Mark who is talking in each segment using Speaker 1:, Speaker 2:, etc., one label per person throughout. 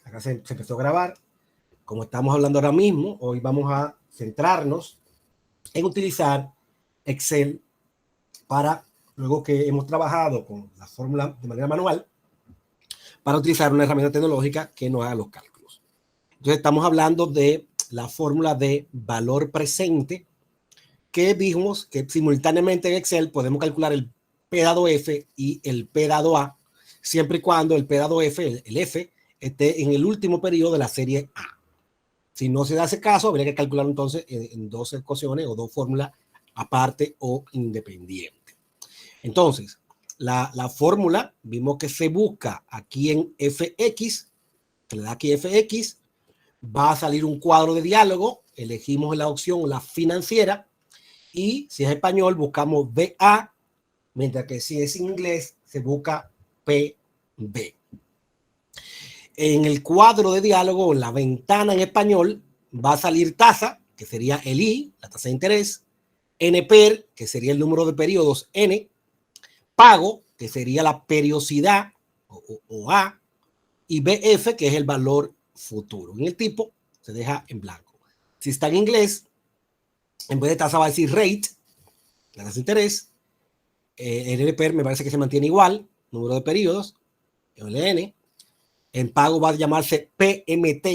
Speaker 1: Acá se empezó a grabar. Como estamos hablando ahora mismo, hoy vamos a centrarnos en utilizar Excel para, luego que hemos trabajado con la fórmula de manera manual, para utilizar una herramienta tecnológica que nos haga los cálculos. Entonces estamos hablando de la fórmula de valor presente, que vimos que simultáneamente en Excel podemos calcular el P dado F y el P dado A, siempre y cuando el P dado F, el F, esté en el último periodo de la serie A. Si no se da ese caso, habría que calcular entonces en dos ecuaciones o dos fórmulas aparte o independiente. Entonces, la fórmula, vimos que se busca aquí en fx, se le da aquí fx, va a salir un cuadro de diálogo, elegimos la opción la financiera, y si es español buscamos BA, mientras que si es inglés se busca PB. En el cuadro de diálogo, en la ventana en español, va a salir tasa, que sería el I, la tasa de interés, NPER, que sería el número de periodos N, pago, que sería la periodicidad o A, y BF, que es el valor futuro. En el tipo se deja en blanco. Si está en inglés, en vez de tasa va a decir rate, la tasa de interés. El NPER me parece que se mantiene igual, número de periodos, el N. En pago va a llamarse PMT.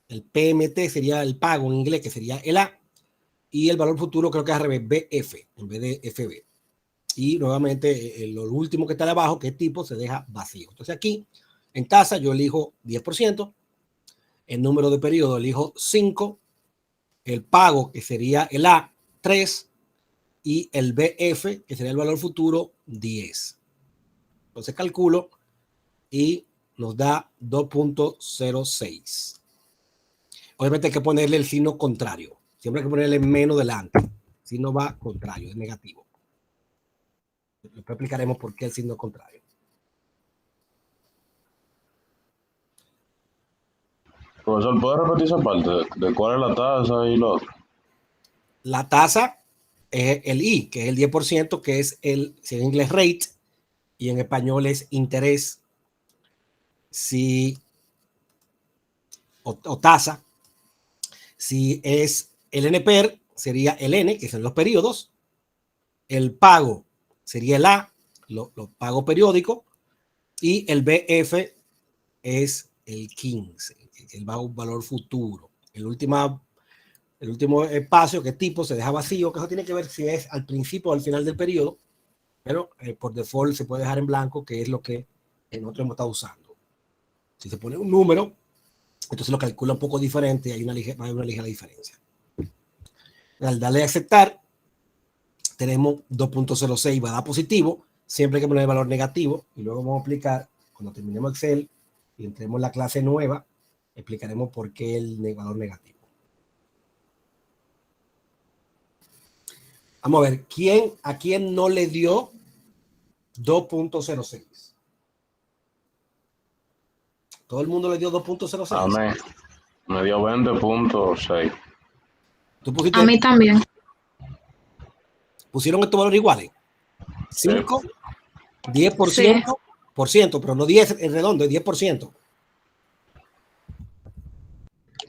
Speaker 1: El PMT sería el pago en inglés, que sería el A. Y el valor futuro creo que es al revés, BF, en vez de FB. Y nuevamente, lo último que está de abajo, que es tipo, se deja vacío. Entonces aquí, en tasa, yo elijo 10%. El número de periodo elijo 5. El pago, que sería el A, 3. Y el BF, que sería el valor futuro, 10. Entonces calculo y nos da 2.06. Obviamente hay que ponerle el signo contrario. Siempre hay que ponerle menos delante. Si no va contrario, es negativo. Después explicaremos por qué el signo contrario.
Speaker 2: Profesor, ¿puede repetir esa parte? ¿De cuál es la tasa y lo otro?
Speaker 1: La tasa es el I, que es el 10%, que es el, si en inglés rate, y en español es interés, si, o tasa. Si es el NPER, sería el N, que son los periodos. El pago sería el A, los pagos periódicos. Y el BF es el 15, el valor futuro. El último espacio, que tipo, se deja vacío, que eso tiene que ver si es al principio o al final del periodo, pero por default se puede dejar en blanco, que es lo que nosotros hemos estado usando. Si se pone un número, entonces lo calcula un poco diferente, hay una ligera diferencia. Al darle a aceptar, tenemos 2.06, va a dar positivo, siempre hay que poner el valor negativo, y luego vamos a aplicar, cuando terminemos Excel y entremos en la clase nueva, explicaremos por qué el valor negativo. Vamos a ver, ¿a quién no le dio 2.06? ¿Todo el mundo le dio 2.06?
Speaker 2: A mí me dio 20.6.
Speaker 1: ¿Tú pusiste
Speaker 3: A mí también.
Speaker 1: ¿Pusieron estos valores iguales?
Speaker 2: Sí.
Speaker 1: 5, 10%,
Speaker 3: Sí.
Speaker 1: pero no 10 es redondo, es 10%.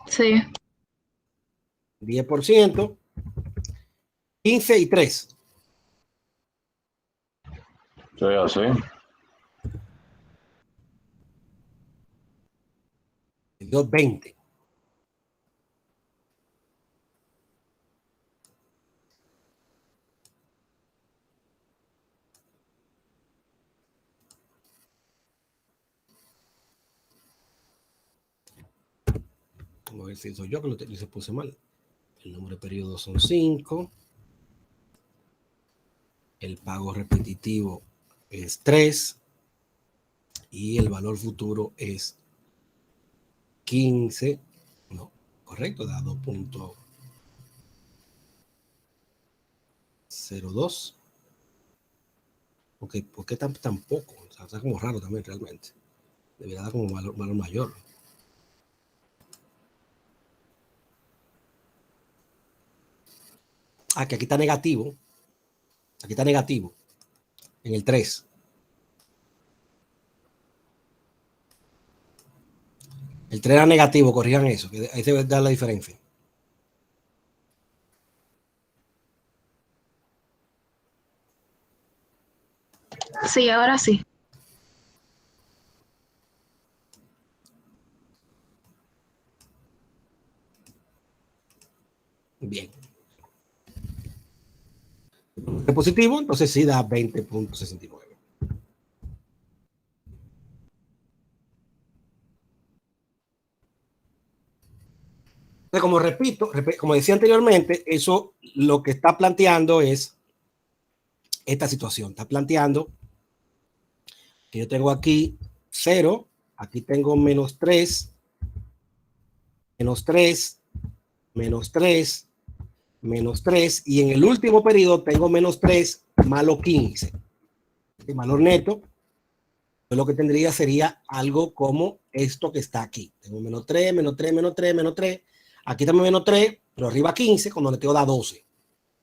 Speaker 3: Sí.
Speaker 1: 10%, 15 y 3.
Speaker 2: Sí, así.
Speaker 1: Dio 20. Vamos a ver si soy yo que lo se puse mal. El número de periodos son 5. El pago repetitivo es 3. Y el valor futuro es 15. No, correcto, da 2.02. ¿Por qué tan poco? O sea, está como raro también realmente. Debería dar como valor mayor. Que aquí está negativo. Aquí está negativo. En el 3. El 3 era negativo, corrijan eso, que ahí se da la diferencia.
Speaker 3: Sí, ahora sí.
Speaker 1: Bien. Es positivo, entonces sí da 20.69. Entonces, como repito, como decía anteriormente, eso lo que está planteando es esta situación. Está planteando que yo tengo aquí 0, aquí tengo menos 3, menos 3, menos 3, menos 3, y en el último periodo tengo menos 3 malo 15. El valor neto, yo lo que tendría sería algo como esto que está aquí. Tengo menos 3, menos 3, menos 3, menos 3. Aquí también menos 3, pero arriba 15, cuando le tengo da 12. O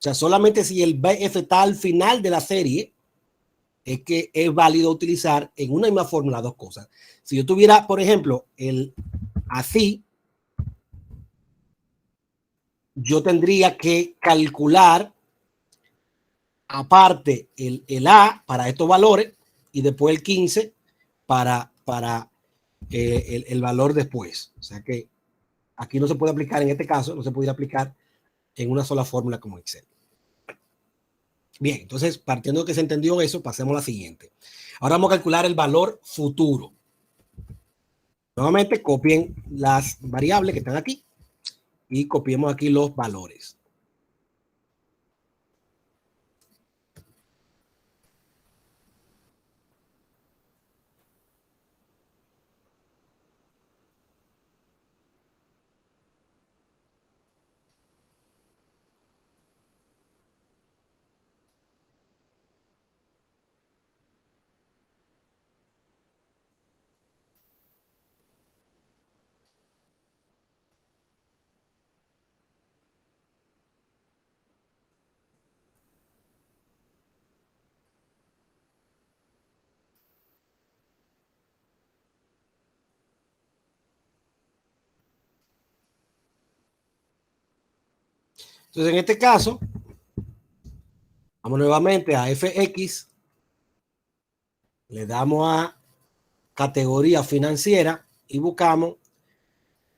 Speaker 1: sea, solamente si el BF está al final de la serie, es que es válido utilizar en una misma fórmula dos cosas. Si yo tuviera, por ejemplo, el así, yo tendría que calcular aparte el A para estos valores y después el 15 para el valor después. O sea que aquí no se puede aplicar, en este caso, no se puede aplicar en una sola fórmula como Excel. Bien, entonces, partiendo de que se entendió eso, pasemos a la siguiente. Ahora vamos a calcular el valor futuro. Nuevamente, copien las variables que están aquí y copiemos aquí los valores. Entonces, en este caso, vamos nuevamente a FX, le damos a categoría financiera y buscamos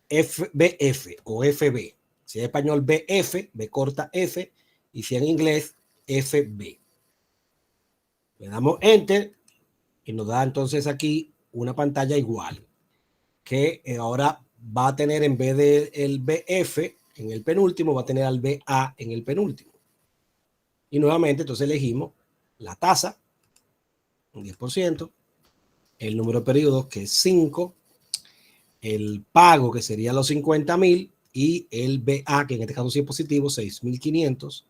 Speaker 1: FBF o FB. Si es español BF, B corta F, y si en inglés FB. Le damos Enter y nos da entonces aquí una pantalla igual, que ahora va a tener en vez del BF en el penúltimo, va a tener al BA en el penúltimo. Y nuevamente entonces elegimos la tasa, un 10%, el número de periodos que es 5, el pago que sería los 50,000 y el BA que en este caso sí es positivo, 6,500,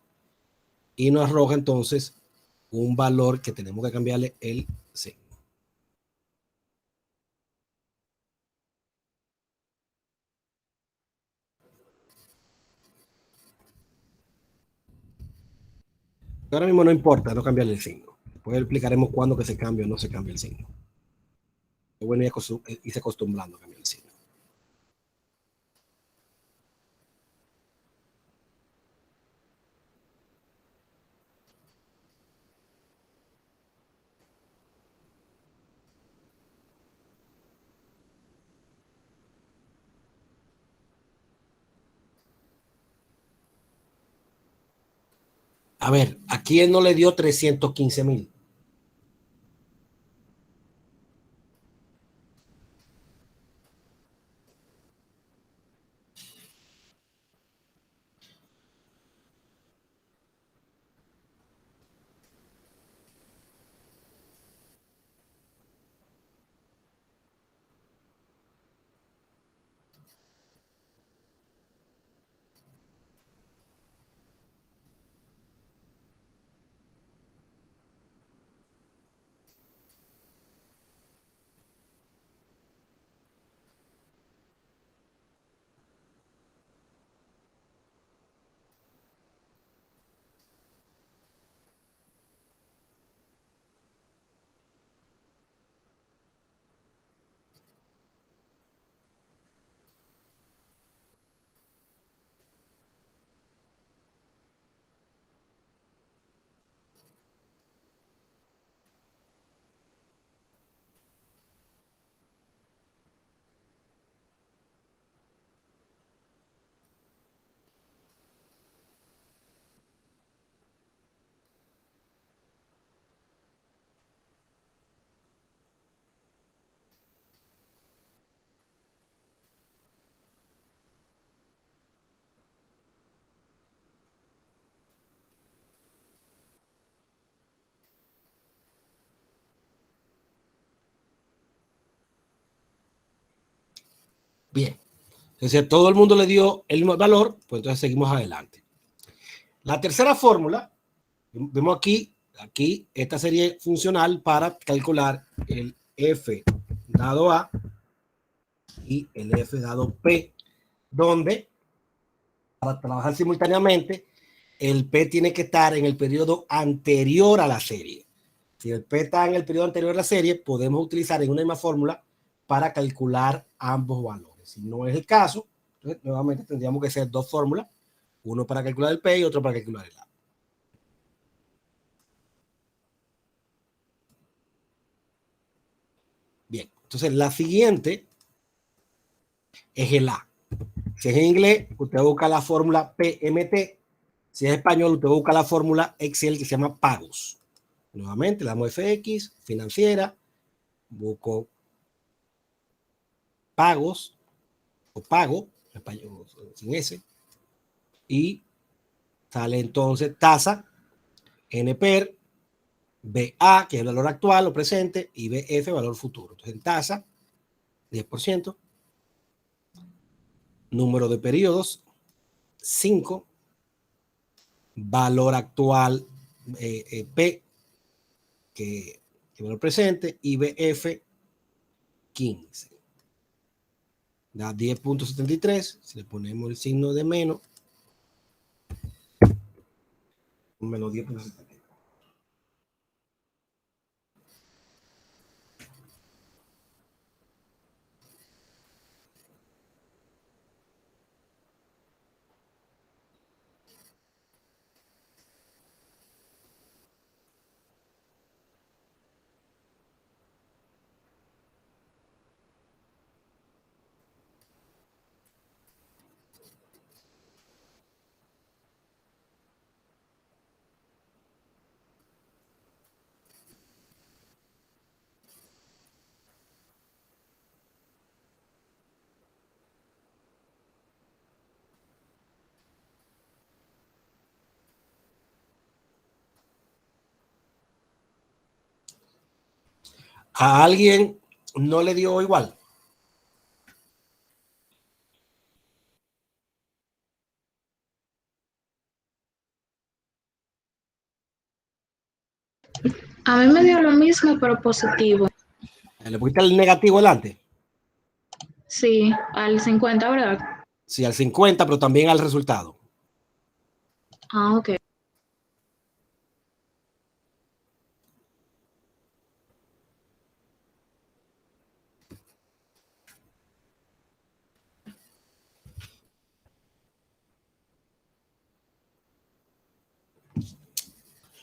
Speaker 1: y nos arroja entonces un valor que tenemos que cambiarle el signo. Ahora mismo no importa no cambiarle el signo. Después explicaremos cuándo que se cambia o no se cambia el signo. Es bueno irse acostumbrando a cambiar el signo. A ver, ¿a quién no le dio 315,000? Bien. Entonces, todo el mundo le dio el mismo valor, pues entonces seguimos adelante. La tercera fórmula, vemos aquí, esta serie funcional para calcular el F dado A y el F dado P, donde para trabajar simultáneamente, el P tiene que estar en el periodo anterior a la serie. Si el P está en el periodo anterior a la serie, podemos utilizar en una misma fórmula para calcular ambos valores. Si no es el caso, entonces nuevamente tendríamos que hacer dos fórmulas, uno para calcular el P y otro para calcular el A. Bien, entonces la siguiente es el A. Si es en inglés, usted busca la fórmula PMT. Si es español, usted busca la fórmula Excel que se llama pagos. Nuevamente, le damos FX, financiera, busco pagos o pago, español, sin S, y sale entonces tasa, NPER, BA, que es el valor actual o presente, y BF, valor futuro. Entonces, en tasa, 10%, número de periodos, 5, valor actual, P, que valor presente, y BF, 15. Da 10.73, si le ponemos el signo de menos 10.73. ¿A alguien no le dio igual?
Speaker 3: A mí me dio lo mismo, pero positivo.
Speaker 1: ¿Le pusiste el negativo delante?
Speaker 3: Sí, al 50, ¿verdad?
Speaker 1: Sí, al 50, pero también al resultado.
Speaker 3: Ah, ok.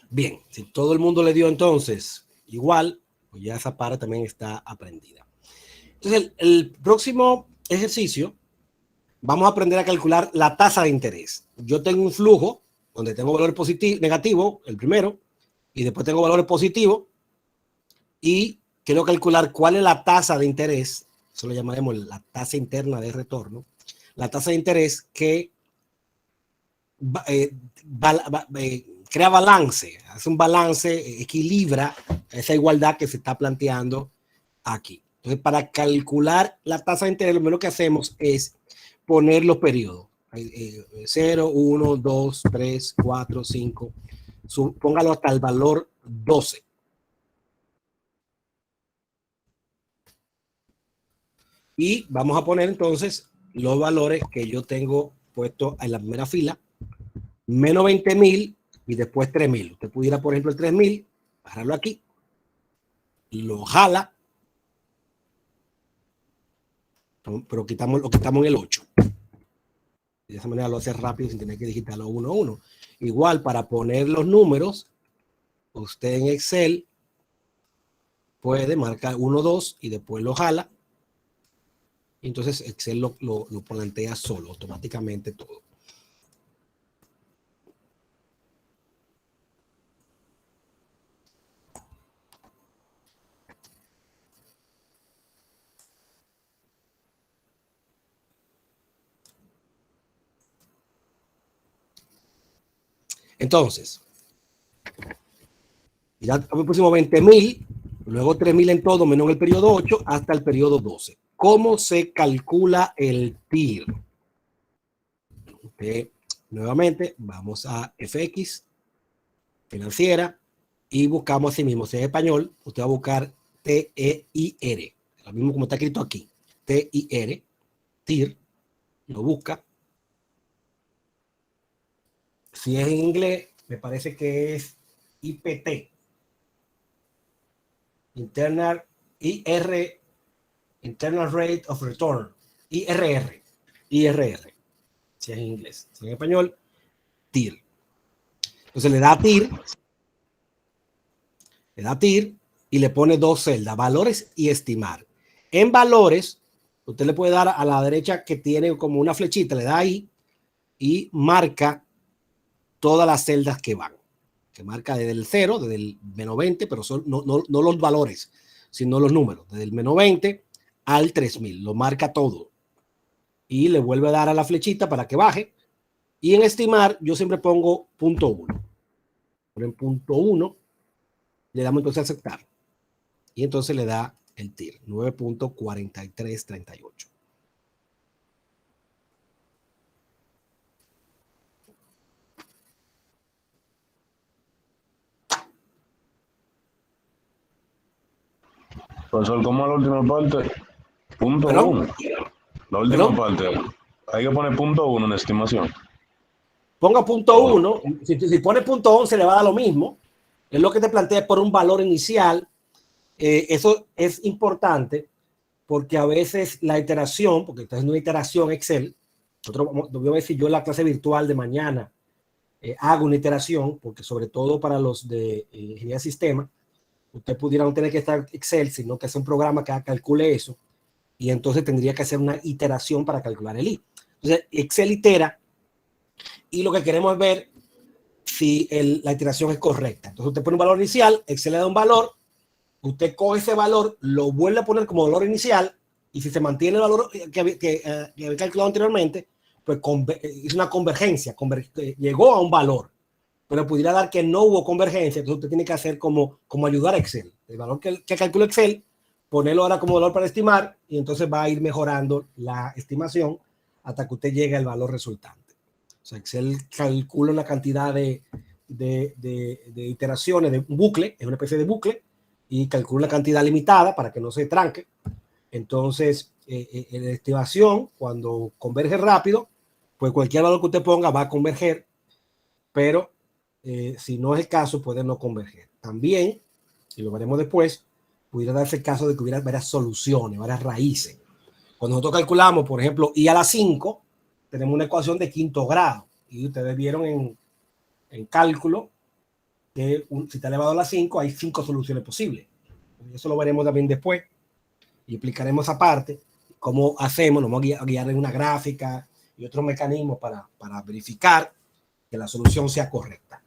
Speaker 1: Bien, si todo el mundo le dio entonces igual, pues ya esa parte también está aprendida. Entonces, el próximo ejercicio, vamos a aprender a calcular la tasa de interés. Yo tengo un flujo donde tengo valores positivos, negativos, el primero, y después tengo valores positivos, y quiero calcular cuál es la tasa de interés, eso lo llamaremos la tasa interna de retorno, la tasa de interés que crea balance, hace un balance, equilibra esa igualdad que se está planteando aquí. Entonces, para calcular la tasa de interés, lo primero que hacemos es poner los periodos. 0, 1, 2, 3, 4, 5. Póngalo hasta el valor 12. Y vamos a poner entonces los valores que yo tengo puestos en la primera fila. Menos 20.000 y después 3.000. Usted pudiera, por ejemplo, el 3.000, bajarlo aquí, lo jala, pero lo quitamos en el 8. De esa manera lo hace rápido sin tener que digitarlo uno a uno. Igual, para poner los números, usted en Excel puede marcar 1, 2 y después lo jala. Y entonces Excel lo plantea solo, automáticamente todo. Entonces, ya pusimos 20.000, luego 3.000 en todo, menos el periodo 8, hasta el periodo 12. cómo se calcula el TIR. Nuevamente, vamos a FX, financiera, y buscamos así mismo. Si es español, usted va a buscar TEIR, lo mismo como está escrito aquí. TIR, TIR, lo busca. Si es en inglés, me parece que es IPT, Internal Rate of Return, IRR, si es en inglés. Si es en español, TIR. Entonces le da TIR y le pone dos celdas, valores y estimar. En valores, usted le puede dar a la derecha que tiene como una flechita, le da ahí y marca todas las celdas que van. Que marca desde el 0, desde el menos 20, pero no los valores, sino los números. Desde el menos 20 al 3000, lo marca todo. Y le vuelve a dar a la flechita para que baje. Y en estimar, yo siempre pongo punto 1. En punto 1, le damos entonces a aceptar. Y entonces le da el TIR, 9.4338.
Speaker 2: Profesor, ¿cómo es la última parte? Punto
Speaker 1: ¿Pero?
Speaker 2: 1. La última parte. Hay que poner punto 1 en estimación.
Speaker 1: Ponga punto 1. Si pone punto 11 le va a dar lo mismo. Es lo que te plantea por un valor inicial. Eso es importante porque a veces la iteración, porque estás haciendo una iteración Excel, voy a ver si yo en la clase virtual de mañana hago una iteración, porque sobre todo para los de ingeniería de sistema, usted pudiera no tener que estar Excel, sino que hacer un programa que calcule eso, y entonces tendría que hacer una iteración para calcular el I. Entonces, Excel itera, y lo que queremos es ver si la iteración es correcta. Entonces, usted pone un valor inicial, Excel le da un valor, usted coge ese valor, lo vuelve a poner como valor inicial, y si se mantiene el valor que había calculado anteriormente, pues hizo una convergencia, llegó a un valor, pero pudiera dar que no hubo convergencia. Entonces usted tiene que hacer como ayudar a Excel. El valor que calcula Excel, ponerlo ahora como valor para estimar, y entonces va a ir mejorando la estimación hasta que usted llegue al valor resultante. O sea, Excel calcula una cantidad de iteraciones, de un bucle, es una especie de bucle, y calcula una cantidad limitada para que no se tranque. Entonces, en la estimación, cuando converge rápido, pues cualquier valor que usted ponga va a converger, pero si no es el caso, puede no converger. También, y lo veremos después, pudiera darse el caso de que hubiera varias soluciones, varias raíces. Cuando nosotros calculamos, por ejemplo, I a la 5, tenemos una ecuación de quinto grado, y ustedes vieron en cálculo que si está elevado a la 5, hay 5 soluciones posibles. Eso lo veremos también después, y explicaremos esa parte, cómo hacemos, nos vamos a guiar en una gráfica y otros mecanismos para verificar que la solución sea correcta.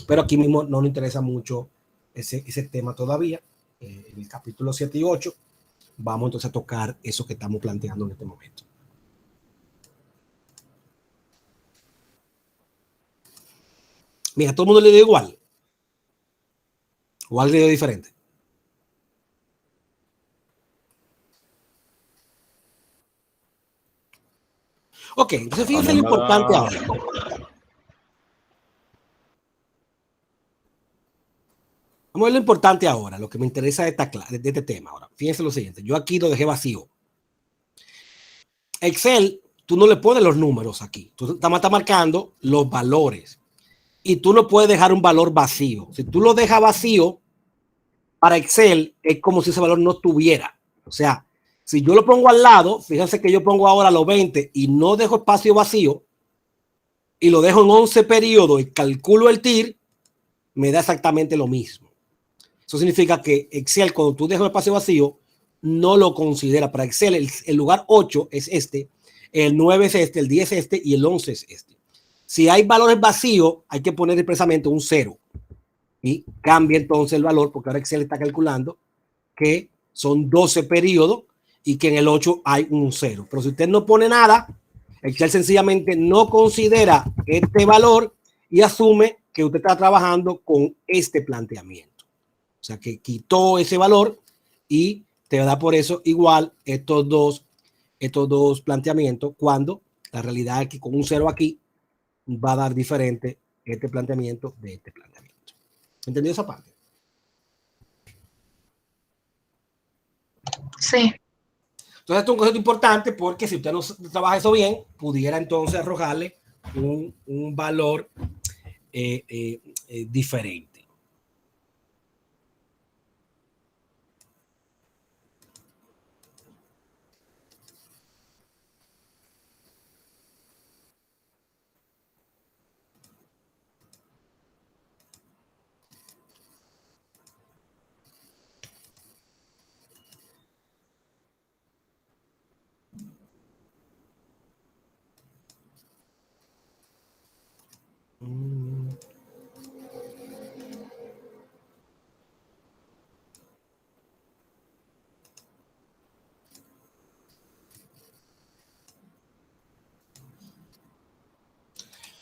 Speaker 1: Pero aquí mismo no nos interesa mucho ese tema todavía. En el capítulo 7 y 8 vamos entonces a tocar eso que estamos planteando en este momento. Mira, todo el mundo le dio igual. ¿O alguien le dio diferente? Ok, entonces fíjense lo importante ahora. Vamos a ver lo importante ahora, lo que me interesa de este tema ahora. Fíjense lo siguiente, yo aquí lo dejé vacío. Excel, tú no le pones los números aquí, tú estás marcando los valores y tú no puedes dejar un valor vacío. Si tú lo dejas vacío, para Excel es como si ese valor no tuviera. O sea, si yo lo pongo al lado, fíjense que yo pongo ahora los 20 y no dejo espacio vacío y lo dejo en 11 periodos y calculo el TIR, me da exactamente lo mismo. Eso significa que Excel, cuando tú dejas el espacio vacío, no lo considera. Para Excel, el lugar 8 es este, el 9 es este, el 10 es este y el 11 es este. Si hay valores vacíos, hay que poner expresamente un 0 y cambia entonces el valor, porque ahora Excel está calculando que son 12 periodos y que en el 8 hay un 0. Pero si usted no pone nada, Excel sencillamente no considera este valor y asume que usted está trabajando con este planteamiento. O sea, que quitó ese valor y te da por eso igual estos dos estos dos planteamientos cuando la realidad es que con un 0 aquí va a dar diferente este planteamiento de este planteamiento. ¿Entendido esa parte?
Speaker 3: Sí.
Speaker 1: Entonces, esto es un concepto importante porque si usted no trabaja eso bien, pudiera entonces arrojarle un valor diferente.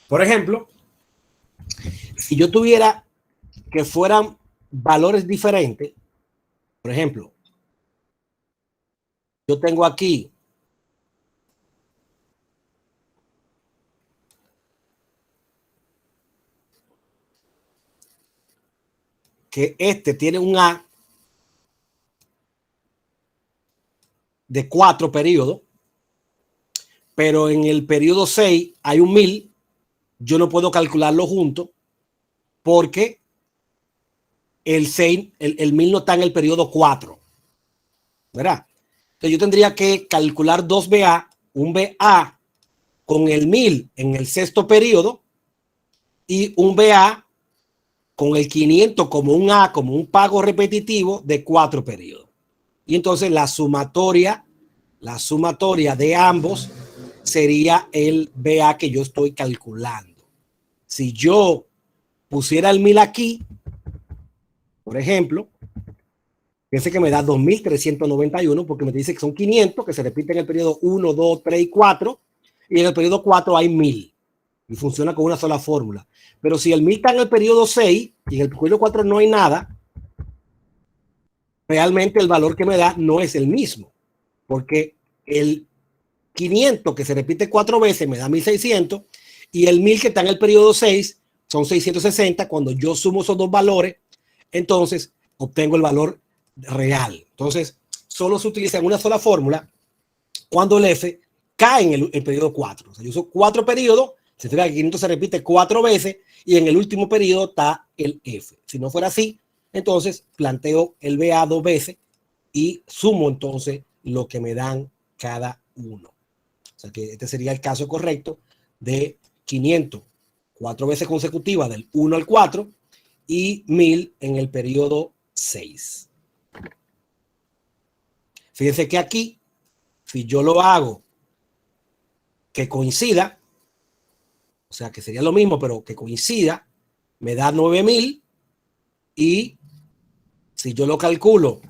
Speaker 1: Por ejemplo, si yo tuviera que fueran valores diferentes, por ejemplo, yo tengo aquí que este tiene un A de 4 periodos, pero en el periodo 6 hay un 1000, yo no puedo calcularlo junto porque el 6, el 1000 no está en el periodo 4, ¿verdad? Entonces yo tendría que calcular dos BA, un BA con el 1000 en el sexto periodo y un BA con el 500 como un A, como un pago repetitivo de 4 periodos. Y entonces la sumatoria de ambos sería el BA que yo estoy calculando. Si yo pusiera el 1000 aquí, por ejemplo, fíjense que me da 2391 porque me dice que son 500 que se repiten en el periodo 1, 2, 3 y 4, y en el periodo 4 hay 1000 y funciona con una sola fórmula. Pero si el 1000 está en el periodo 6 y en el periodo 4 no hay nada, realmente el valor que me da no es el mismo, porque el 500 que se repite 4 veces me da 1600 y el 1000 que está en el periodo 6 son 660. Cuando yo sumo esos dos valores, entonces obtengo el valor real. Entonces, solo se utiliza en una sola fórmula cuando el F cae en el periodo 4. O sea, yo uso 4 periodos, se trata que 500 se repite 4 veces y en el último periodo está el F. Si no fuera así, entonces planteo el BA 2 veces y sumo entonces lo que me dan cada uno. O sea que este sería el caso correcto de 500, 4 veces consecutivas del 1 al 4 y 1000 en el periodo 6. Fíjense que aquí, si yo lo hago que coincida, o sea que sería lo mismo, pero que coincida, me da 9000 y si yo lo calculo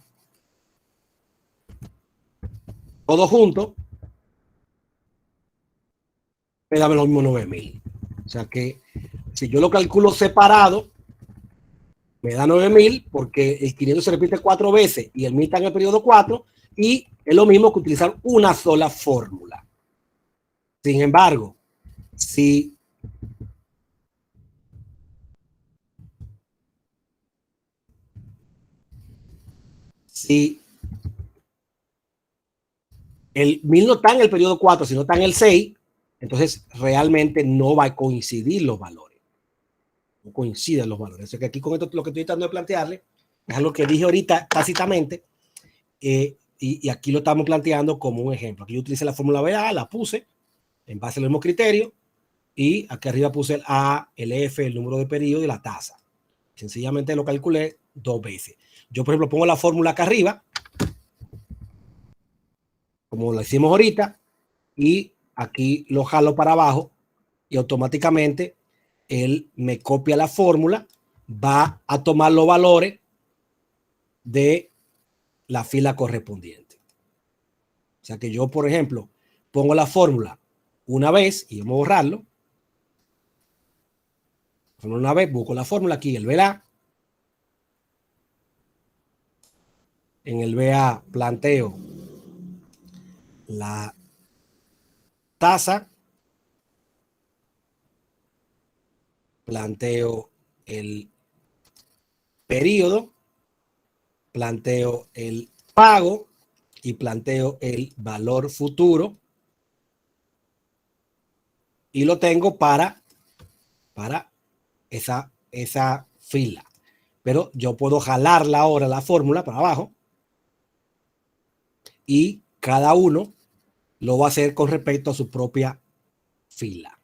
Speaker 1: todo junto, me da lo mismo 9000. O sea que si yo lo calculo separado, me da 9000 porque el 500 se repite 4 veces y el 1000 está en el periodo 4 y es lo mismo que utilizar una sola fórmula. Sin embargo, si el 1000 no está en el periodo 4, sino está en el 6, entonces realmente no va a coincidir los valores. No coinciden los valores. O sea que aquí con esto lo que estoy tratando de plantearle es algo que dije ahorita tácitamente y aquí lo estamos planteando como un ejemplo. Aquí yo utilicé la fórmula BA, la puse en base al mismo criterio y aquí arriba puse el A, el F, el número de periodo y la tasa. Sencillamente lo calculé 2 veces. Yo, por ejemplo, pongo la fórmula acá arriba, como lo hicimos ahorita, y aquí lo jalo para abajo y automáticamente él me copia la fórmula, va a tomar los valores de la fila correspondiente. O sea que yo, por ejemplo, pongo la fórmula una vez y vamos a borrarlo. Una vez busco la fórmula aquí, el BA. En el BA planteo la tasa, planteo el periodo, planteo el pago y planteo el valor futuro y lo tengo para esa fila. Pero yo puedo jalarla ahora, la fórmula, para abajo y cada uno lo va a hacer con respecto a su propia fila.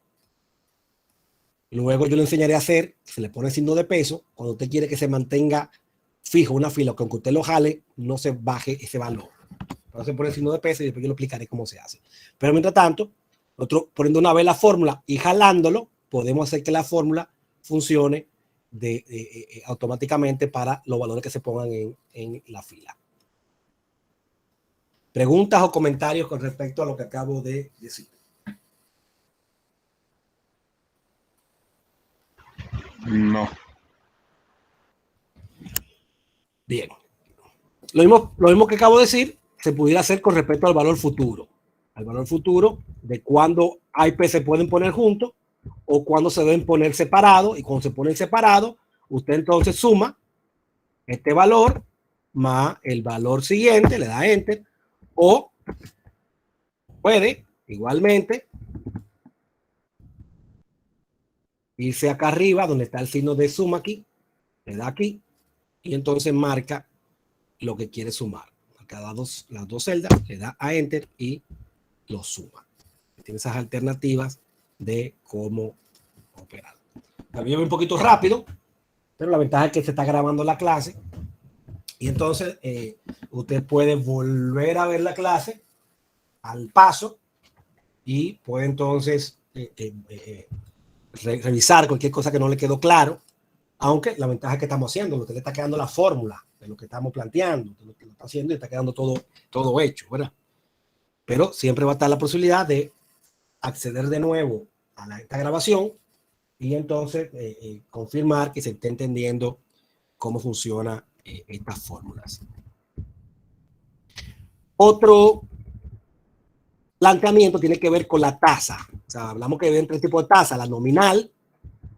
Speaker 1: Luego yo le enseñaré a hacer, se le pone el signo de peso, cuando usted quiere que se mantenga fijo una fila, que aunque usted lo jale, no se baje ese valor. Entonces se pone el signo de peso y después yo le explicaré cómo se hace. Pero mientras tanto, nosotros poniendo una vez la fórmula y jalándolo, podemos hacer que la fórmula funcione automáticamente para los valores que se pongan en la fila. ¿Preguntas o comentarios con respecto a lo que acabo de decir?
Speaker 2: No.
Speaker 1: Bien. Lo mismo que acabo de decir, se pudiera hacer con respecto al valor futuro. Al valor futuro de cuando A y P se pueden poner juntos o cuando se deben poner separados. Y cuando se ponen separados, usted entonces suma este valor más el valor siguiente, le da Enter, o puede igualmente irse acá arriba donde está el signo de suma aquí, le da aquí y entonces marca lo que quiere sumar. Cada las dos celdas le da a Enter y lo suma. Tiene esas alternativas de cómo operar. También voy un poquito rápido, pero la ventaja es que se está grabando la clase y entonces usted puede volver a ver la clase al paso y puede entonces revisar cualquier cosa que no le quedó claro, aunque la ventaja es que estamos haciendo, usted le está quedando la fórmula de lo que estamos planteando, de lo que lo está haciendo y está quedando todo hecho, ¿verdad? Pero siempre va a estar la posibilidad de acceder de nuevo a esta grabación y entonces confirmar que se esté entendiendo cómo funcionan estas fórmulas. Otro planteamiento tiene que ver con la tasa. O sea, hablamos que hay tres tipos de tasa, la nominal,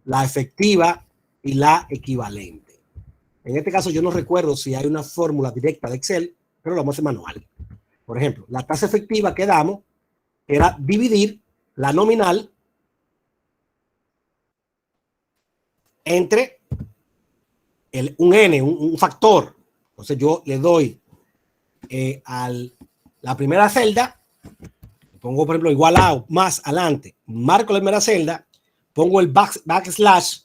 Speaker 1: la efectiva y la equivalente. En este caso yo no recuerdo si hay una fórmula directa de Excel, pero lo vamos a hacer manual. Por ejemplo, la tasa efectiva que damos era dividir la nominal entre un n, un factor. Entonces yo le doy a la primera celda, pongo por ejemplo igual a o más adelante, marco la primera celda, pongo el backslash,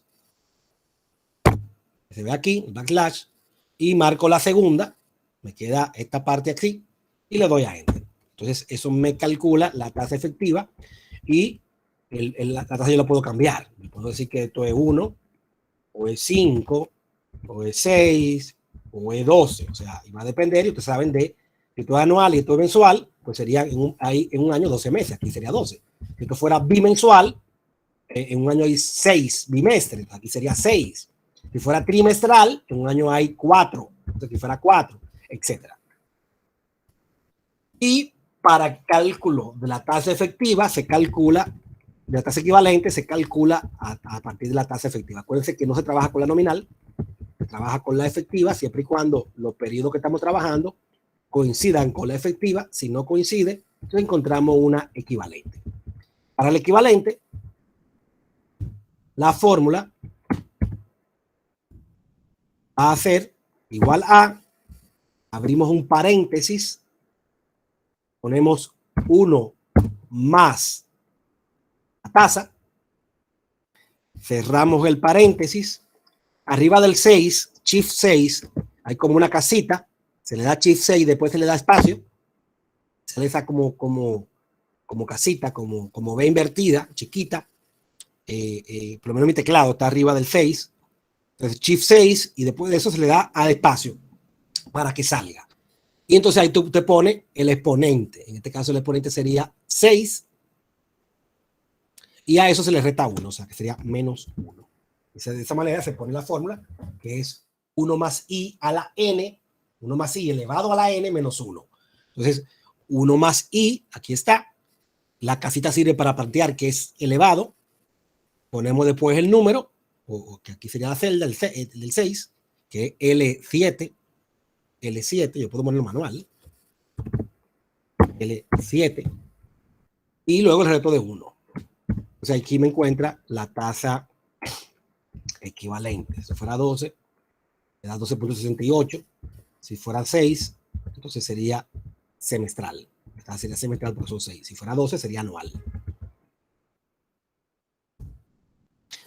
Speaker 1: se ve aquí, el backslash, y marco la segunda, me queda esta parte aquí, y le doy a Enter. Entonces eso me calcula la tasa efectiva y la tasa yo la puedo cambiar. Puedo decir que esto es 1, o es 5, o es 6, o es 12. O sea, y va a depender, y ustedes saben de si esto es anual y esto es mensual, pues sería en un año 12 meses, aquí sería 12. Si esto fuera bimensual, en un año hay 6 bimestres, aquí sería 6. Si fuera trimestral, en un año hay 4, entonces aquí fuera 4, etc. Y para cálculo de la tasa efectiva se calcula, de la tasa equivalente se calcula a partir de la tasa efectiva. Acuérdense que no se trabaja con la nominal, se trabaja con la efectiva siempre y cuando los periodos que estamos trabajando coincidan con la efectiva. Si no coincide, entonces encontramos una equivalente. Para el equivalente, la fórmula va a ser igual a, abrimos un paréntesis, ponemos 1 más la tasa, cerramos el paréntesis, arriba del 6, Shift 6, hay como una casita, se le da Shift 6, después se le da espacio, se le da como casita, como B invertida, chiquita, por lo menos mi teclado está arriba del 6, entonces Shift 6 y después de eso se le da al espacio para que salga. Y entonces ahí tú te pones el exponente. En este caso el exponente sería 6 y a eso se le resta 1, o sea que sería menos 1. De esa manera se pone la fórmula que es 1 más i a la n, 1 más i elevado a la n menos 1. Entonces 1 más i, aquí está. La casita sirve para plantear que es elevado. Ponemos después el número, o que aquí sería la celda del 6, que es L7. L7, yo puedo ponerlo manual. L7. Y luego el resto de 1. O sea, aquí me encuentra la tasa equivalente. Si fuera 12, me da 12.68. Si fuera 6, entonces sería semestral. Esta sería semestral porque son 6. Si fuera 12, sería anual.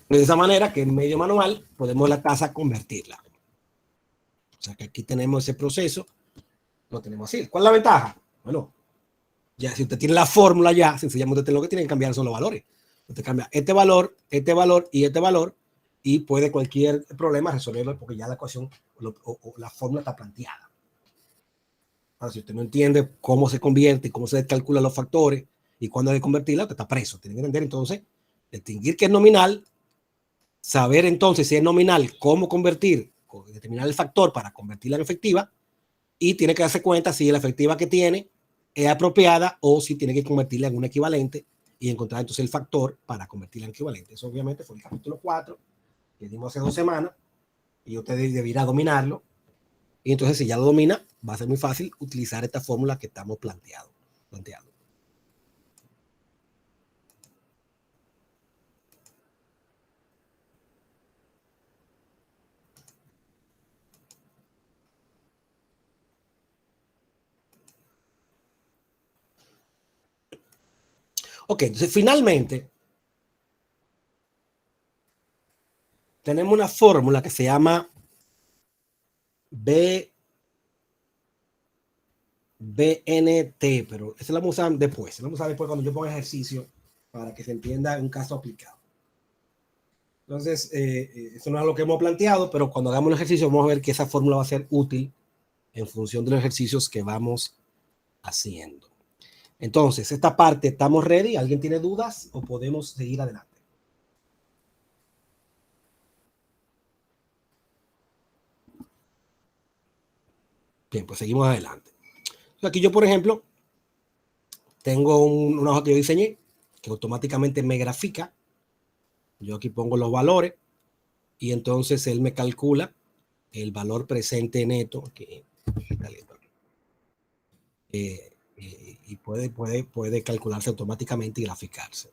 Speaker 1: De esa manera que en medio manual podemos la tasa convertirla. O sea que aquí tenemos ese proceso. Lo tenemos así. ¿Cuál es la ventaja? Bueno, ya si usted tiene la fórmula ya, sencillamente usted lo que tiene que cambiar son los valores. Usted cambia este valor y este valor y puede cualquier problema resolverlo porque ya la ecuación o la fórmula está planteada. Ahora, si usted no entiende cómo se convierte, cómo se calculan los factores y cuándo hay que convertirla, usted está preso. Tiene que entender entonces, distinguir qué es nominal, saber entonces si es nominal, cómo convertir, determinar el factor para convertirla en efectiva y tiene que darse cuenta si la efectiva que tiene es apropiada o si tiene que convertirla en un equivalente y encontrar entonces el factor para convertirla en equivalente. Eso obviamente fue el capítulo 4 que dimos hace 2 semanas y usted debería dominarlo. Y entonces si ya lo domina, va a ser muy fácil utilizar esta fórmula que estamos planteando. Ok, entonces finalmente tenemos una fórmula que se llama BNT, pero esa la vamos a usar después. La vamos a usar después cuando yo ponga ejercicio para que se entienda un caso aplicado. Entonces, eso no es lo que hemos planteado, pero cuando hagamos el ejercicio vamos a ver que esa fórmula va a ser útil en función de los ejercicios que vamos haciendo. Entonces, esta parte, ¿estamos ready? ¿Alguien tiene dudas o podemos seguir adelante? Bien, pues seguimos adelante. Aquí yo, por ejemplo, tengo una hoja que yo diseñé que automáticamente me grafica. Yo aquí pongo los valores y entonces él me calcula el valor presente neto y puede calcularse automáticamente y graficarse.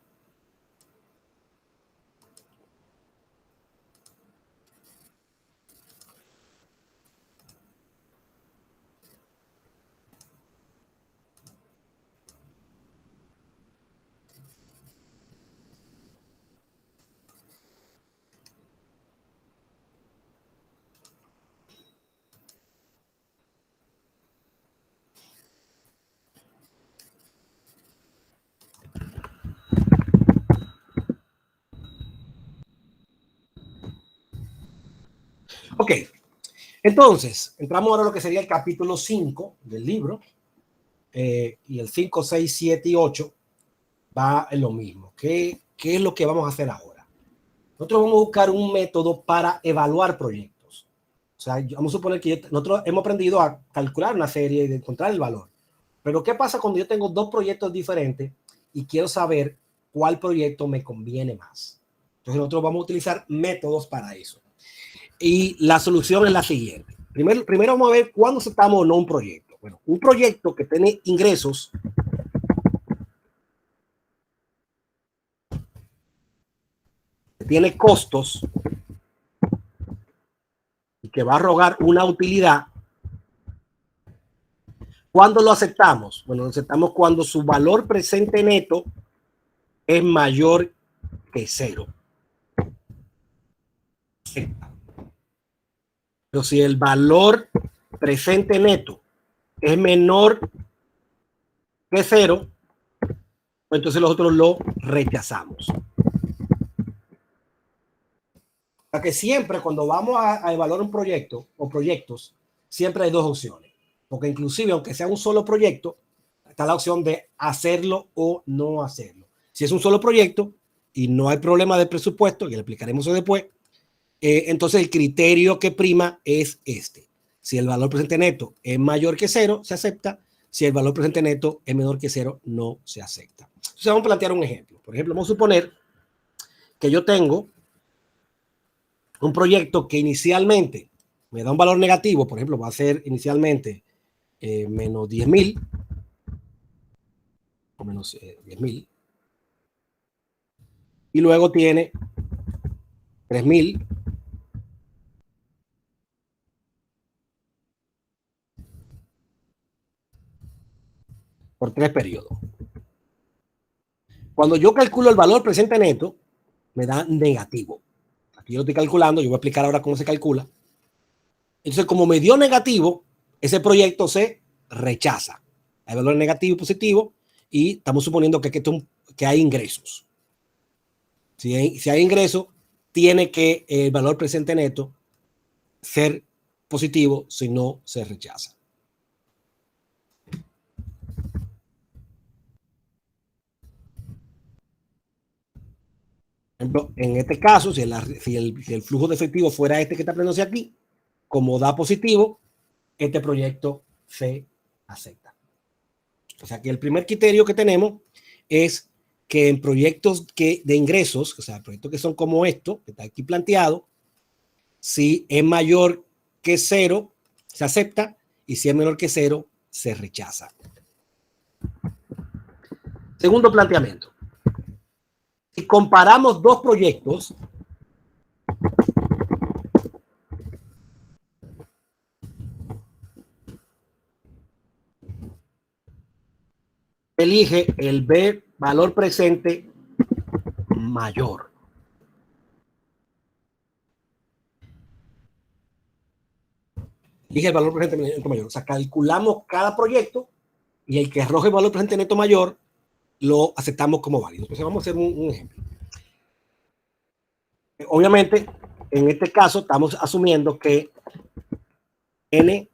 Speaker 1: Ok, entonces, entramos ahora a lo que sería el capítulo 5 del libro, y el 5, 6, 7 y 8 va en lo mismo. ¿Qué es lo que vamos a hacer ahora? Nosotros vamos a buscar un método para evaluar proyectos. O sea, vamos a suponer que nosotros hemos aprendido a calcular una serie y de encontrar el valor. Pero ¿qué pasa cuando yo tengo 2 proyectos diferentes y quiero saber cuál proyecto me conviene más? Entonces nosotros vamos a utilizar métodos para eso. Y la solución es la siguiente. Primero vamos a ver cuándo aceptamos o no un proyecto. Bueno, un proyecto que tiene ingresos que tiene costos y que va a rogar una utilidad. ¿Cuándo lo aceptamos? Bueno, lo aceptamos cuando su valor presente neto es mayor que 0. Pero si el valor presente neto es menor que 0, pues entonces nosotros lo rechazamos. O sea que siempre cuando vamos a evaluar un proyecto o proyectos, siempre hay 2 opciones. Porque inclusive aunque sea un solo proyecto, está la opción de hacerlo o no hacerlo. Si es un solo proyecto y no hay problema de presupuesto, y le explicaremos eso después, entonces el criterio que prima es este. Si el valor presente neto es mayor que 0, se acepta. Si el valor presente neto es menor que 0, no se acepta. Entonces vamos a plantear un ejemplo. Por ejemplo, vamos a suponer que yo tengo un proyecto que inicialmente me da un valor negativo. Por ejemplo, va a ser inicialmente menos 10.000 o menos 10.000. Y luego tiene 3.000. Por 3 periodos. Cuando yo calculo el valor presente neto, me da negativo. Aquí yo lo estoy calculando, yo voy a explicar ahora cómo se calcula. Entonces, como me dio negativo, ese proyecto se rechaza. Hay valor negativo y positivo, y estamos suponiendo que hay ingresos. Si hay ingresos, tiene que el valor presente neto ser positivo, si no se rechaza. Por ejemplo, en este caso, si el flujo de efectivo fuera este que está poniéndose aquí, como da positivo, este proyecto se acepta. O sea que el primer criterio que tenemos es que en proyectos de ingresos, o sea, proyectos que son como esto, que está aquí planteado, si es mayor que 0, se acepta, y si es menor que 0, se rechaza. Segundo planteamiento. Si comparamos dos proyectos, elige el B valor presente mayor. Elige el valor presente neto mayor. O sea, calculamos cada proyecto y el que arroje el valor presente neto mayor lo aceptamos como válido. Entonces vamos a hacer un ejemplo. Obviamente, en este caso estamos asumiendo que el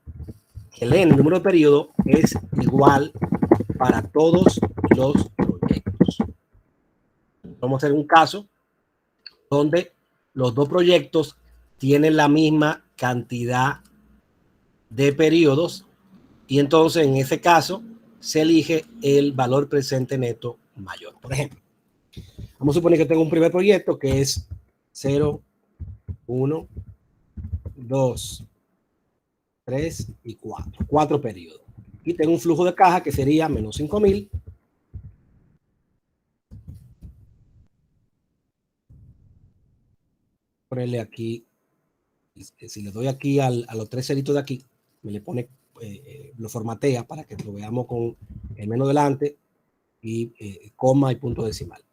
Speaker 1: número de periodo, es igual para todos los proyectos. Vamos a hacer un caso donde los dos proyectos tienen la misma cantidad de periodos, y entonces en ese caso se elige el valor presente neto mayor. Por ejemplo, vamos a suponer que tengo un primer proyecto que es 0, 1, 2, 3 y 4. 4 periodos. Y tengo un flujo de caja que sería menos 5.000. Ponerle aquí, si le doy aquí a los 3 ceritos de aquí, me le pone, lo formatea para que lo veamos con el menos delante y coma y punto decimal.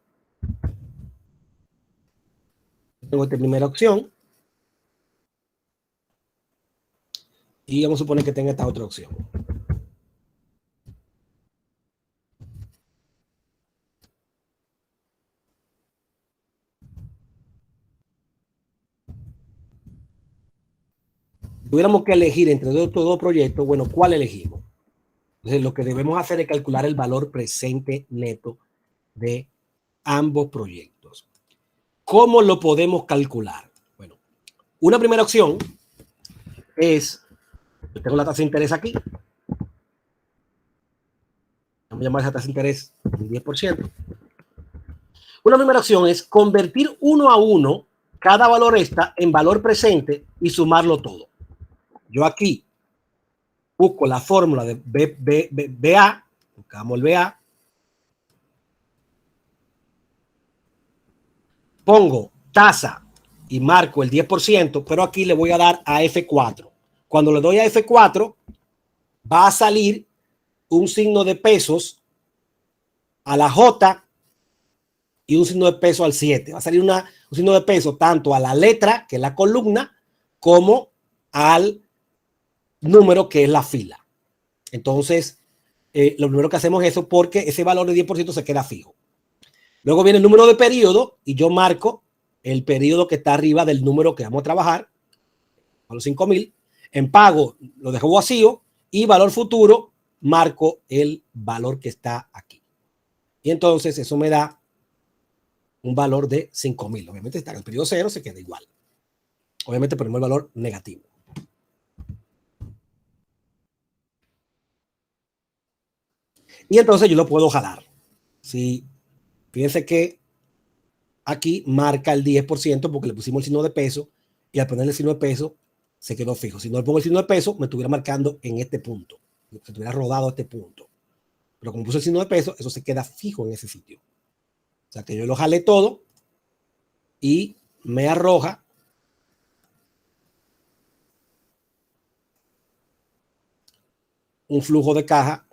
Speaker 1: Tengo esta primera opción y vamos a suponer que tenga esta otra opción. Tuviéramos que elegir entre estos dos proyectos, bueno, ¿cuál elegimos? Entonces, lo que debemos hacer es calcular el valor presente neto de ambos proyectos. ¿Cómo lo podemos calcular? Bueno, una primera opción es, yo tengo la tasa de interés aquí, vamos a llamar esa tasa de interés un 10%. Una primera opción es convertir 1 a 1 cada valor esta en valor presente y sumarlo todo. Yo aquí busco la fórmula de BA, buscamos el BA, pongo tasa y marco el 10%, pero aquí le voy a dar a F4. Cuando le doy a F4, va a salir un signo de pesos a la J y un signo de peso al 7. Va a salir un signo de peso tanto a la letra, que es la columna, como al número, que es la fila. Entonces, lo primero que hacemos es eso, porque ese valor de 10% se queda fijo. Luego viene el número de periodo y yo marco el periodo que está arriba del número que vamos a trabajar, a los 5.000. En pago lo dejo vacío y valor futuro marco el valor que está aquí. Y entonces eso me da un valor de 5.000. Obviamente está en el periodo 0, se queda igual. Obviamente ponemos el valor negativo. Y entonces yo lo puedo jalar. Si fíjense que aquí marca el 10% porque le pusimos el signo de peso y al ponerle el signo de peso se quedó fijo. Si no le pongo el signo de peso, me estuviera marcando en este punto. Se estuviera rodado a este punto. Pero como puse el signo de peso, eso se queda fijo en ese sitio. O sea que yo lo jalé todo y me arroja un flujo de caja,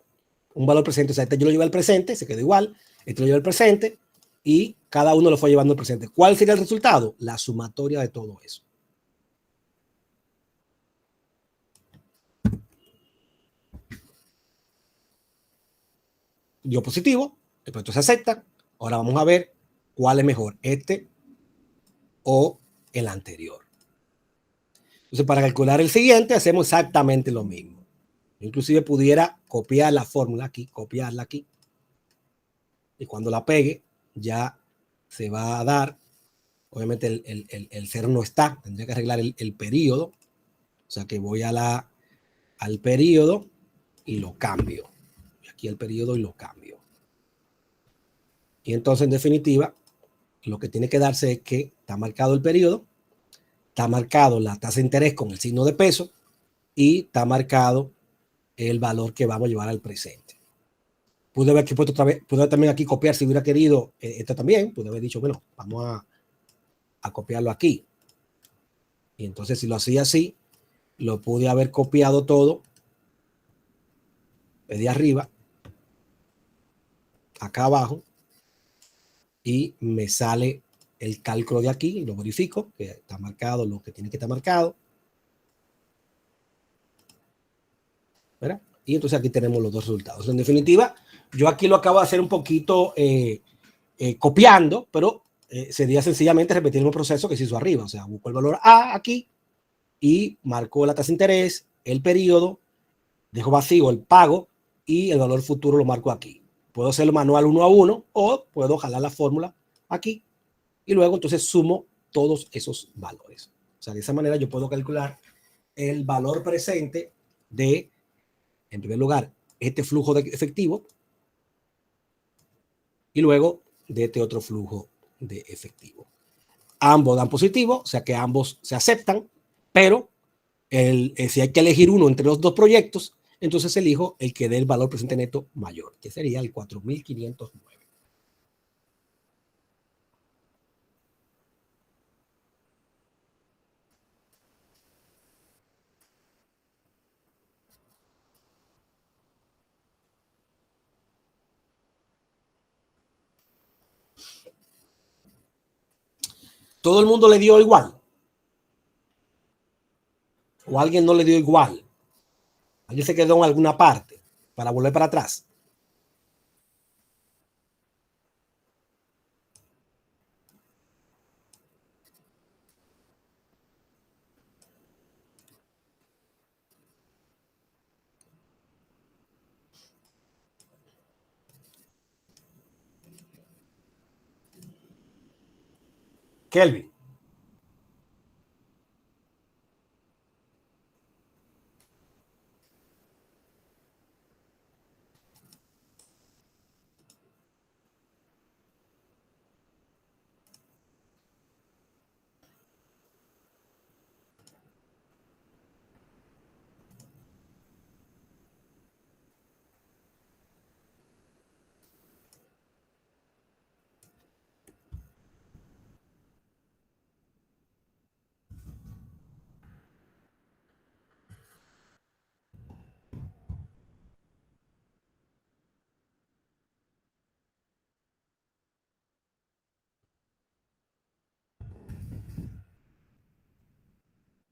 Speaker 1: un valor presente. O sea, este yo lo llevé al presente, se quedó igual. Este lo llevé al presente y cada uno lo fue llevando al presente. ¿Cuál sería el resultado? La sumatoria de todo eso. Dio positivo, el proyecto se acepta. Ahora vamos a ver cuál es mejor, este o el anterior. Entonces, para calcular el siguiente, hacemos exactamente lo mismo. Inclusive pudiera copiar la fórmula aquí, copiarla aquí. Y cuando la pegue, ya se va a dar. Obviamente el cero no está, tendría que arreglar el periodo. O sea que voy al periodo y lo cambio. Y aquí el periodo y lo cambio. Y entonces, en definitiva, lo que tiene que darse es que está marcado el periodo, está marcado la tasa de interés con el signo de peso y está marcado el valor que vamos a llevar al presente. Pude haber puesto otra vez, pude también aquí copiar si hubiera querido esto también, pude haber dicho, bueno, vamos a copiarlo aquí. Y entonces si lo hacía así, lo pude haber copiado todo de arriba, acá abajo, y me sale el cálculo de aquí, y lo verifico, que está marcado lo que tiene que estar marcado. ¿Verdad? Y entonces aquí tenemos los dos resultados. En definitiva, yo aquí lo acabo de hacer un poquito copiando, pero sería sencillamente repetir el mismo proceso que se hizo arriba. O sea, busco el valor A aquí y marco la tasa de interés, el periodo, dejo vacío el pago y el valor futuro lo marco aquí. Puedo hacerlo manual 1 a 1 o puedo jalar la fórmula aquí y luego entonces sumo todos esos valores. O sea, de esa manera yo puedo calcular el valor presente de, en primer lugar, este flujo de efectivo y luego de este otro flujo de efectivo. Ambos dan positivo, o sea que ambos se aceptan, pero si hay que elegir uno entre los dos proyectos, entonces elijo el que dé el valor presente neto mayor, que sería el 4.509. ¿Todo el mundo le dio igual? ¿O alguien no le dio igual? ¿Alguien se quedó en alguna parte para volver para atrás? Kelvin.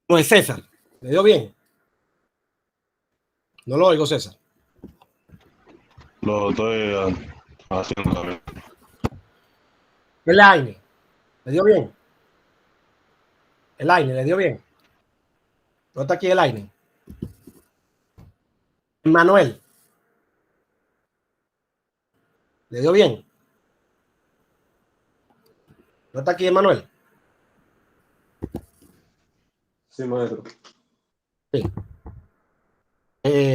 Speaker 1: No es César. ¿Le dio bien? No lo oigo, César.
Speaker 2: Lo estoy haciendo también.
Speaker 1: El AINE. ¿Le dio bien? El AINE, ¿le dio bien? ¿No está aquí el AINE? Manuel. ¿Le dio bien? ¿No está aquí Manuel?
Speaker 4: Sí, maestro.
Speaker 1: Sí.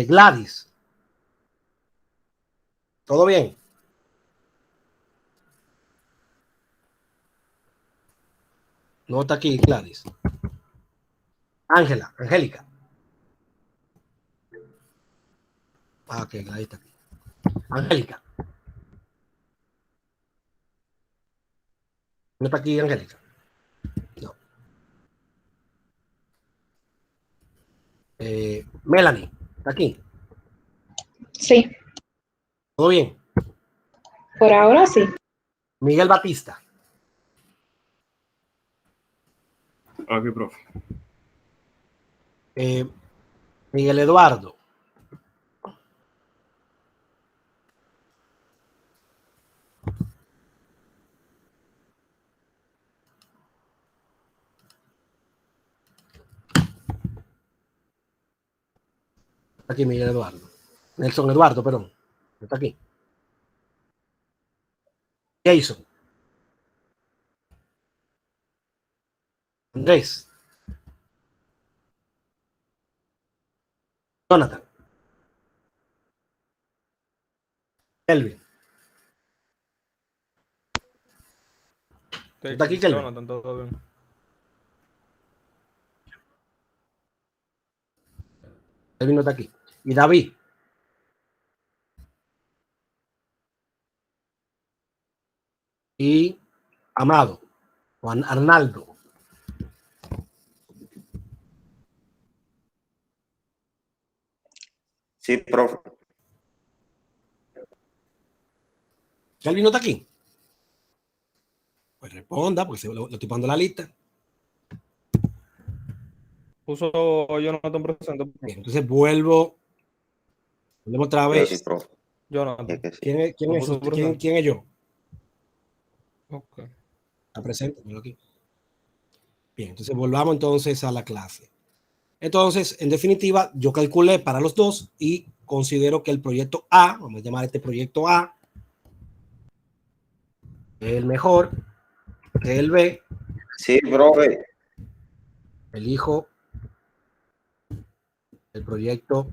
Speaker 1: Gladys. ¿Todo bien? No está aquí, Gladys. Angélica. Ah, ok, Gladys está aquí. Angélica. ¿No está aquí, Angélica? No. Melanie, ¿está aquí?
Speaker 3: Sí,
Speaker 1: ¿Todo bien?
Speaker 3: por ahora sí.
Speaker 1: Miguel Batista.
Speaker 4: Aquí, profe.
Speaker 1: Miguel Eduardo. Está aquí Miguel Eduardo. Nelson Eduardo, perdón. Está aquí. Jason. Andrés. Jonathan. Elvin. ¿Está aquí, Kelvin?
Speaker 5: Jonathan, todo bien.
Speaker 1: Elvin no está aquí. Y David. Y Amado. Juan Arnaldo.
Speaker 6: Sí, profe.
Speaker 1: Kelvin no está aquí. Pues responda, porque lo estoy poniendo la lista.
Speaker 5: Puso Jonathan presente.
Speaker 1: Bien, entonces volvemos otra
Speaker 6: Yo
Speaker 1: vez.
Speaker 6: sí, profe.
Speaker 5: Jonathan.
Speaker 6: Que sí.
Speaker 1: ¿Quién es yo?
Speaker 5: Ok.
Speaker 1: Está presente, mira aquí. Bien, entonces volvamos entonces a la clase. Entonces, en definitiva, yo calculé para los dos y considero que el proyecto A, vamos a llamar este proyecto A, es el mejor, que el B,
Speaker 6: Sí, profe.
Speaker 1: elijo el proyecto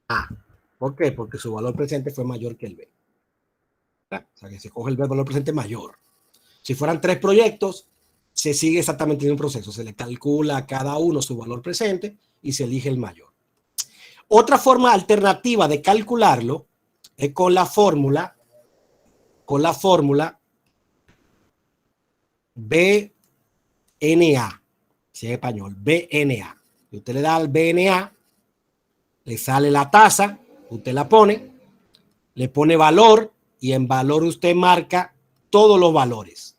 Speaker 1: A. ¿Por qué? Porque su valor presente fue mayor que el B. O sea, que se coge el B valor presente mayor. Si fueran 3 proyectos, se sigue exactamente el mismo proceso. Se le calcula a cada uno su valor presente y se elige el mayor. Otra forma alternativa de calcularlo es con la fórmula BNA, si es español, BNA. Y usted le da al BNA, le sale la tasa, usted la pone, le pone valor y en valor usted marca todos los valores.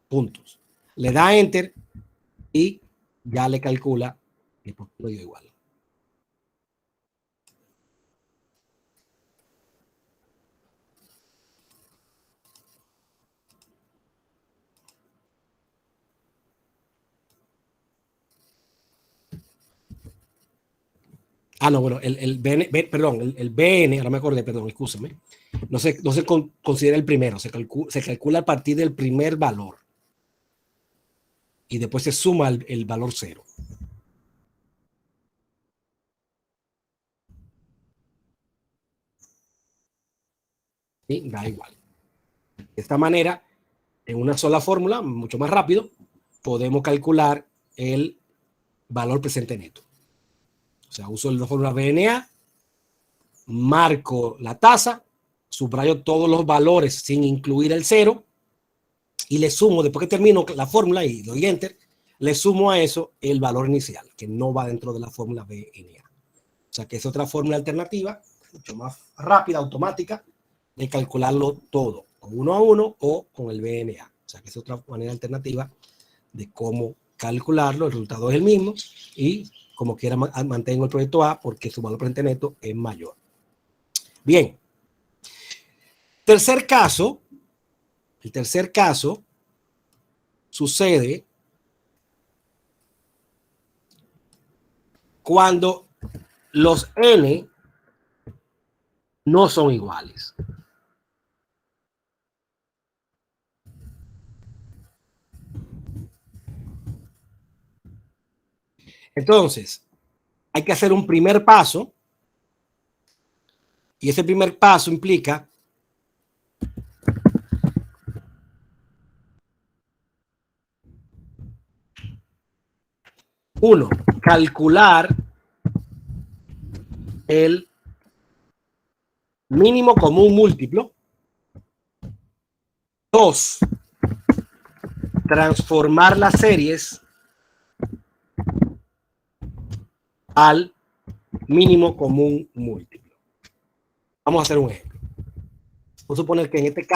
Speaker 1: Puntos. Le da enter y ya le calcula el portfolio igual. Ah, no, bueno, el BN, perdón, el BN, ahora me acordé, perdón, escúchame. No se considera el primero, se calcula a partir del primer valor. Y después se suma el valor cero. ¿Sí? Da igual. De esta manera, en una sola fórmula, mucho más rápido, podemos calcular el valor presente neto. O sea, uso la fórmula BNA, marco la tasa, subrayo todos los valores sin incluir el cero y le sumo, después que termino la fórmula y doy enter, le sumo a eso el valor inicial, que no va dentro de la fórmula BNA. O sea, que es otra fórmula alternativa, mucho más rápida, automática, de calcularlo todo, con 1 a 1 o con el BNA. O sea, que es otra manera alternativa de cómo calcularlo. El resultado es el mismo y como quiera mantengo el proyecto A porque su valor presente neto es mayor. Bien. Tercer caso. El tercer caso sucede cuando los N no son iguales. Entonces, hay que hacer un primer paso Y ese primer paso implica uno, calcular el mínimo común múltiplo. Dos, transformar las series al mínimo común múltiplo. Vamos a hacer un ejemplo. Vamos a suponer que en este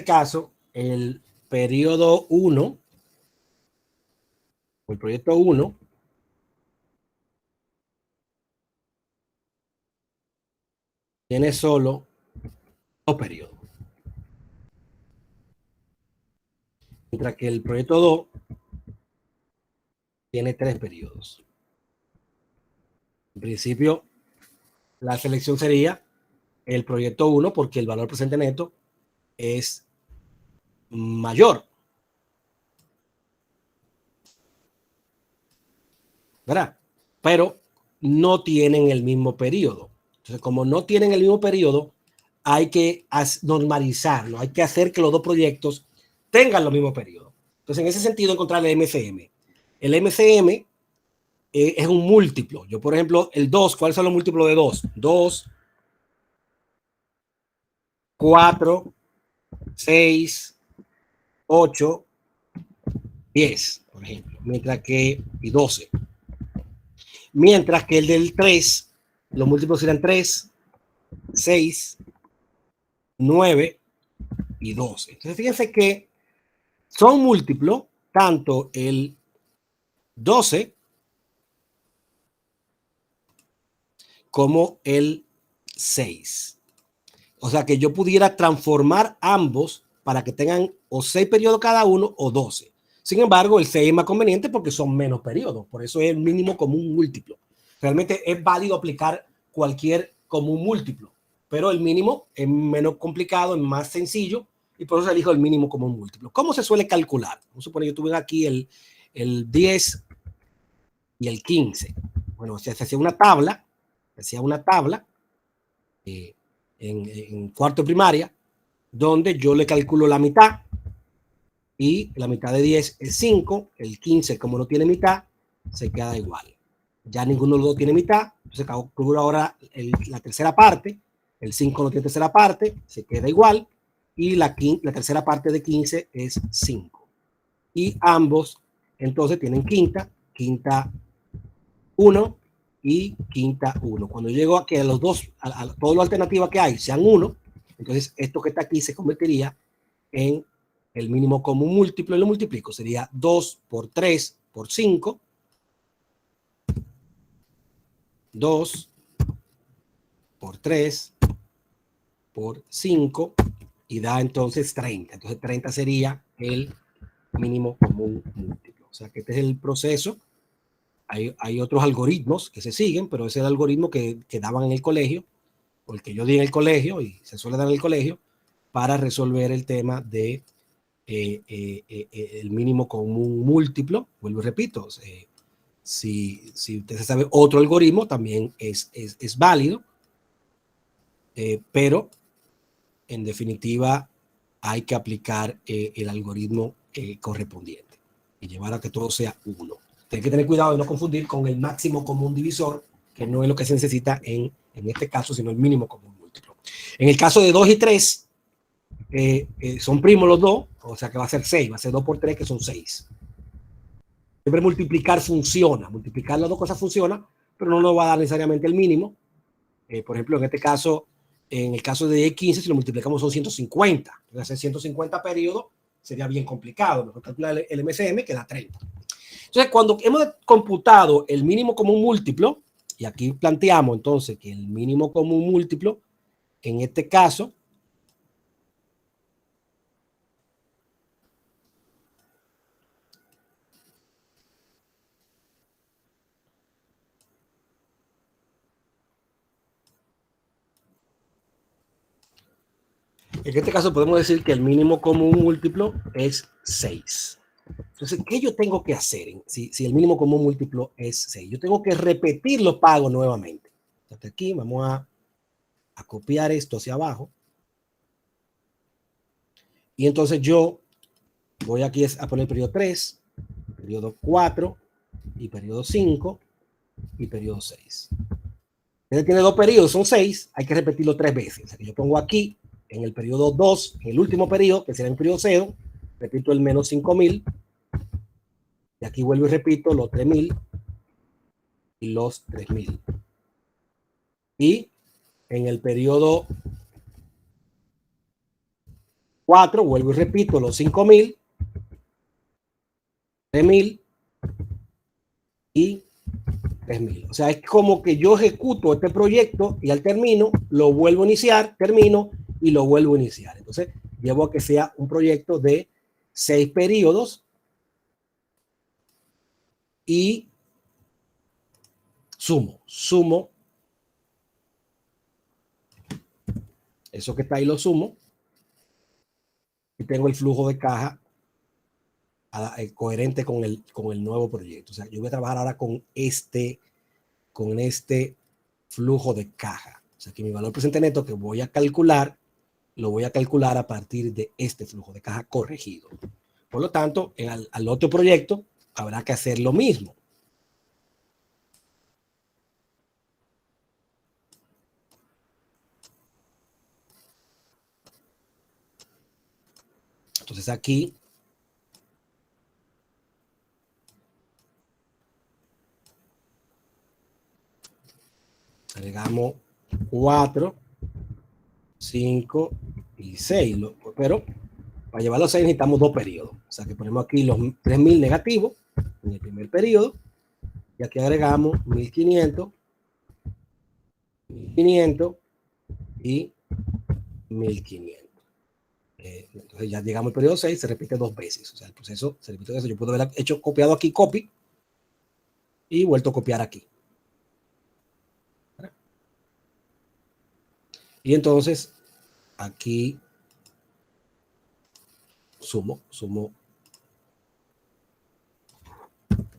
Speaker 1: caso el periodo 1 o el proyecto 1 tiene solo 2 periodos. Mientras que el proyecto 2 tiene 3 periodos. En principio, la selección sería el proyecto 1 porque el valor presente neto es mayor. ¿Verdad? Pero no tienen el mismo periodo. Entonces, como no tienen el mismo periodo, hay que normalizarlo, hay que hacer que los dos proyectos tengan los mismos periodos. Entonces, en ese sentido, encontrar el MCM. El MCM es un múltiplo. Yo, por ejemplo, el 2, ¿cuáles son los múltiplos de 2? 2, 4, 6, 8, 10, por ejemplo, mientras que, y 12. Mientras que el del 3, los múltiplos serán 3, 6, 9 y 12. Entonces, fíjense que son múltiplos tanto el 12 como el 6. O sea que yo pudiera transformar ambos para que tengan o 6 periodos cada uno o 12. Sin embargo, el 6 es más conveniente porque son menos periodos. Por eso es el mínimo común múltiplo. Realmente es válido aplicar cualquier común múltiplo, pero el mínimo es menos complicado, es más sencillo y por eso elijo el mínimo común múltiplo. ¿Cómo se suele calcular? Vamos a suponer que yo tuve aquí el 10 y el 15. Bueno, se hacía una tabla, en cuarto de primaria, donde yo le calculo la mitad y la mitad de 10 es 5, el 15 como no tiene mitad, se queda igual. Ya ninguno de los dos tiene mitad, entonces calculo ahora la tercera parte, el 5 no tiene tercera parte, se queda igual, y la tercera parte de 15 es 5. Y ambos entonces tienen quinta 1 y quinta 1. Cuando llego a que los dos, a todas las alternativas que hay sean 1, entonces esto que está aquí se convertiría en el mínimo común múltiplo y lo multiplico. Sería 2 por 3 por 5. 2 por 3 por 5 y da entonces 30. Entonces 30 sería el mínimo común múltiplo. O sea que este es el proceso. Hay otros algoritmos que se siguen, pero ese es el algoritmo que daban en el colegio, o el que yo di en el colegio y se suele dar en el colegio, para resolver el tema de el mínimo común múltiplo. Vuelvo y repito, si usted sabe otro algoritmo, también es válido, pero en definitiva hay que aplicar el algoritmo correspondiente y llevar a que todo sea 1. Hay que tener cuidado de no confundir con el máximo común divisor, que no es lo que se necesita en este caso, sino el mínimo común múltiplo. En el caso de 2 y 3, son primos los dos, o sea que va a ser 6, va a ser 2 por 3, que son 6. Siempre multiplicar funciona, multiplicar las dos cosas funciona, pero no nos va a dar necesariamente el mínimo. Por ejemplo, en este caso, en el caso de 15, si lo multiplicamos son 150. Entonces, hacer 150 periodos sería bien complicado. Mejor calcular el MCM, que da 30. Entonces, cuando hemos computado el mínimo común múltiplo, y aquí planteamos entonces que el mínimo común múltiplo, en este caso, En este caso podemos decir que el mínimo común múltiplo es 6. Entonces, ¿qué yo tengo que hacer? Si el mínimo común múltiplo es 6, yo tengo que repetir los pagos nuevamente. Hasta aquí vamos a copiar esto hacia abajo. Y entonces yo voy aquí a poner periodo 3, periodo 4, y periodo 5, y periodo 6. Usted tiene dos periodos, son 6, hay que repetirlo 3 veces. O sea, que yo pongo aquí, en el periodo 2, en el último periodo, que será el periodo 0, repito el menos 5.000, y aquí vuelvo y repito los 3.000 y los 3.000. Y en el periodo 4, vuelvo y repito los 5.000, 3.000 y 3.000. O sea, es como que yo ejecuto este proyecto y al termino lo vuelvo a iniciar, termino y lo vuelvo a iniciar. Entonces, llevo a que sea un proyecto de 6 periodos y sumo eso que está ahí, lo sumo y tengo el flujo de caja coherente con el nuevo proyecto. O sea, yo voy a trabajar ahora con este flujo de caja. O sea, que mi valor presente neto que voy a calcular, lo voy a calcular a partir de este flujo de caja corregido. Por lo tanto, al otro proyecto habrá que hacer lo mismo. Entonces aquí agregamos 4, 5 y 6. Pero para llevar los 6 necesitamos 2 periodos. O sea que ponemos aquí los 3.000 negativos en el primer periodo. Y aquí agregamos 1.500, 1.500 y 1.500. Entonces ya llegamos al periodo 6, se repite 2 veces. O sea, el proceso se repite 2 veces. Yo puedo haber hecho copiado aquí, copy, y vuelto a copiar aquí. Y entonces aquí sumo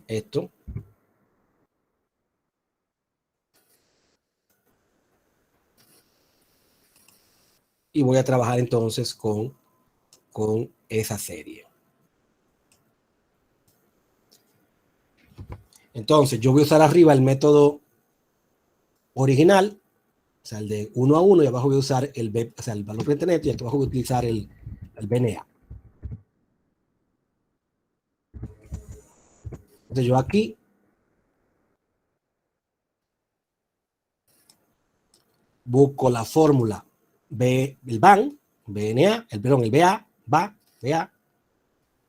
Speaker 1: esto. Y voy a trabajar entonces con esa serie. Entonces yo voy a usar arriba el método original, o sea, el de 1 a 1, y abajo voy a usar el valor presente neto, y aquí abajo voy a utilizar el BNA. Entonces yo aquí busco la fórmula el BAN, BNA, el BA,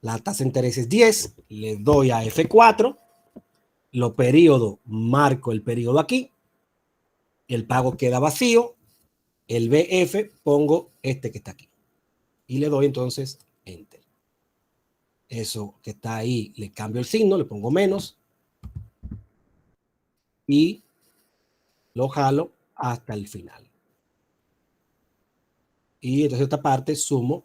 Speaker 1: la tasa de interés es 10, le doy a F4, los periodos, marco el periodo aquí, el pago queda vacío, el BF pongo este que está aquí y le doy entonces Enter. Eso que está ahí le cambio el signo, le pongo menos y lo jalo hasta el final. Y entonces esta parte sumo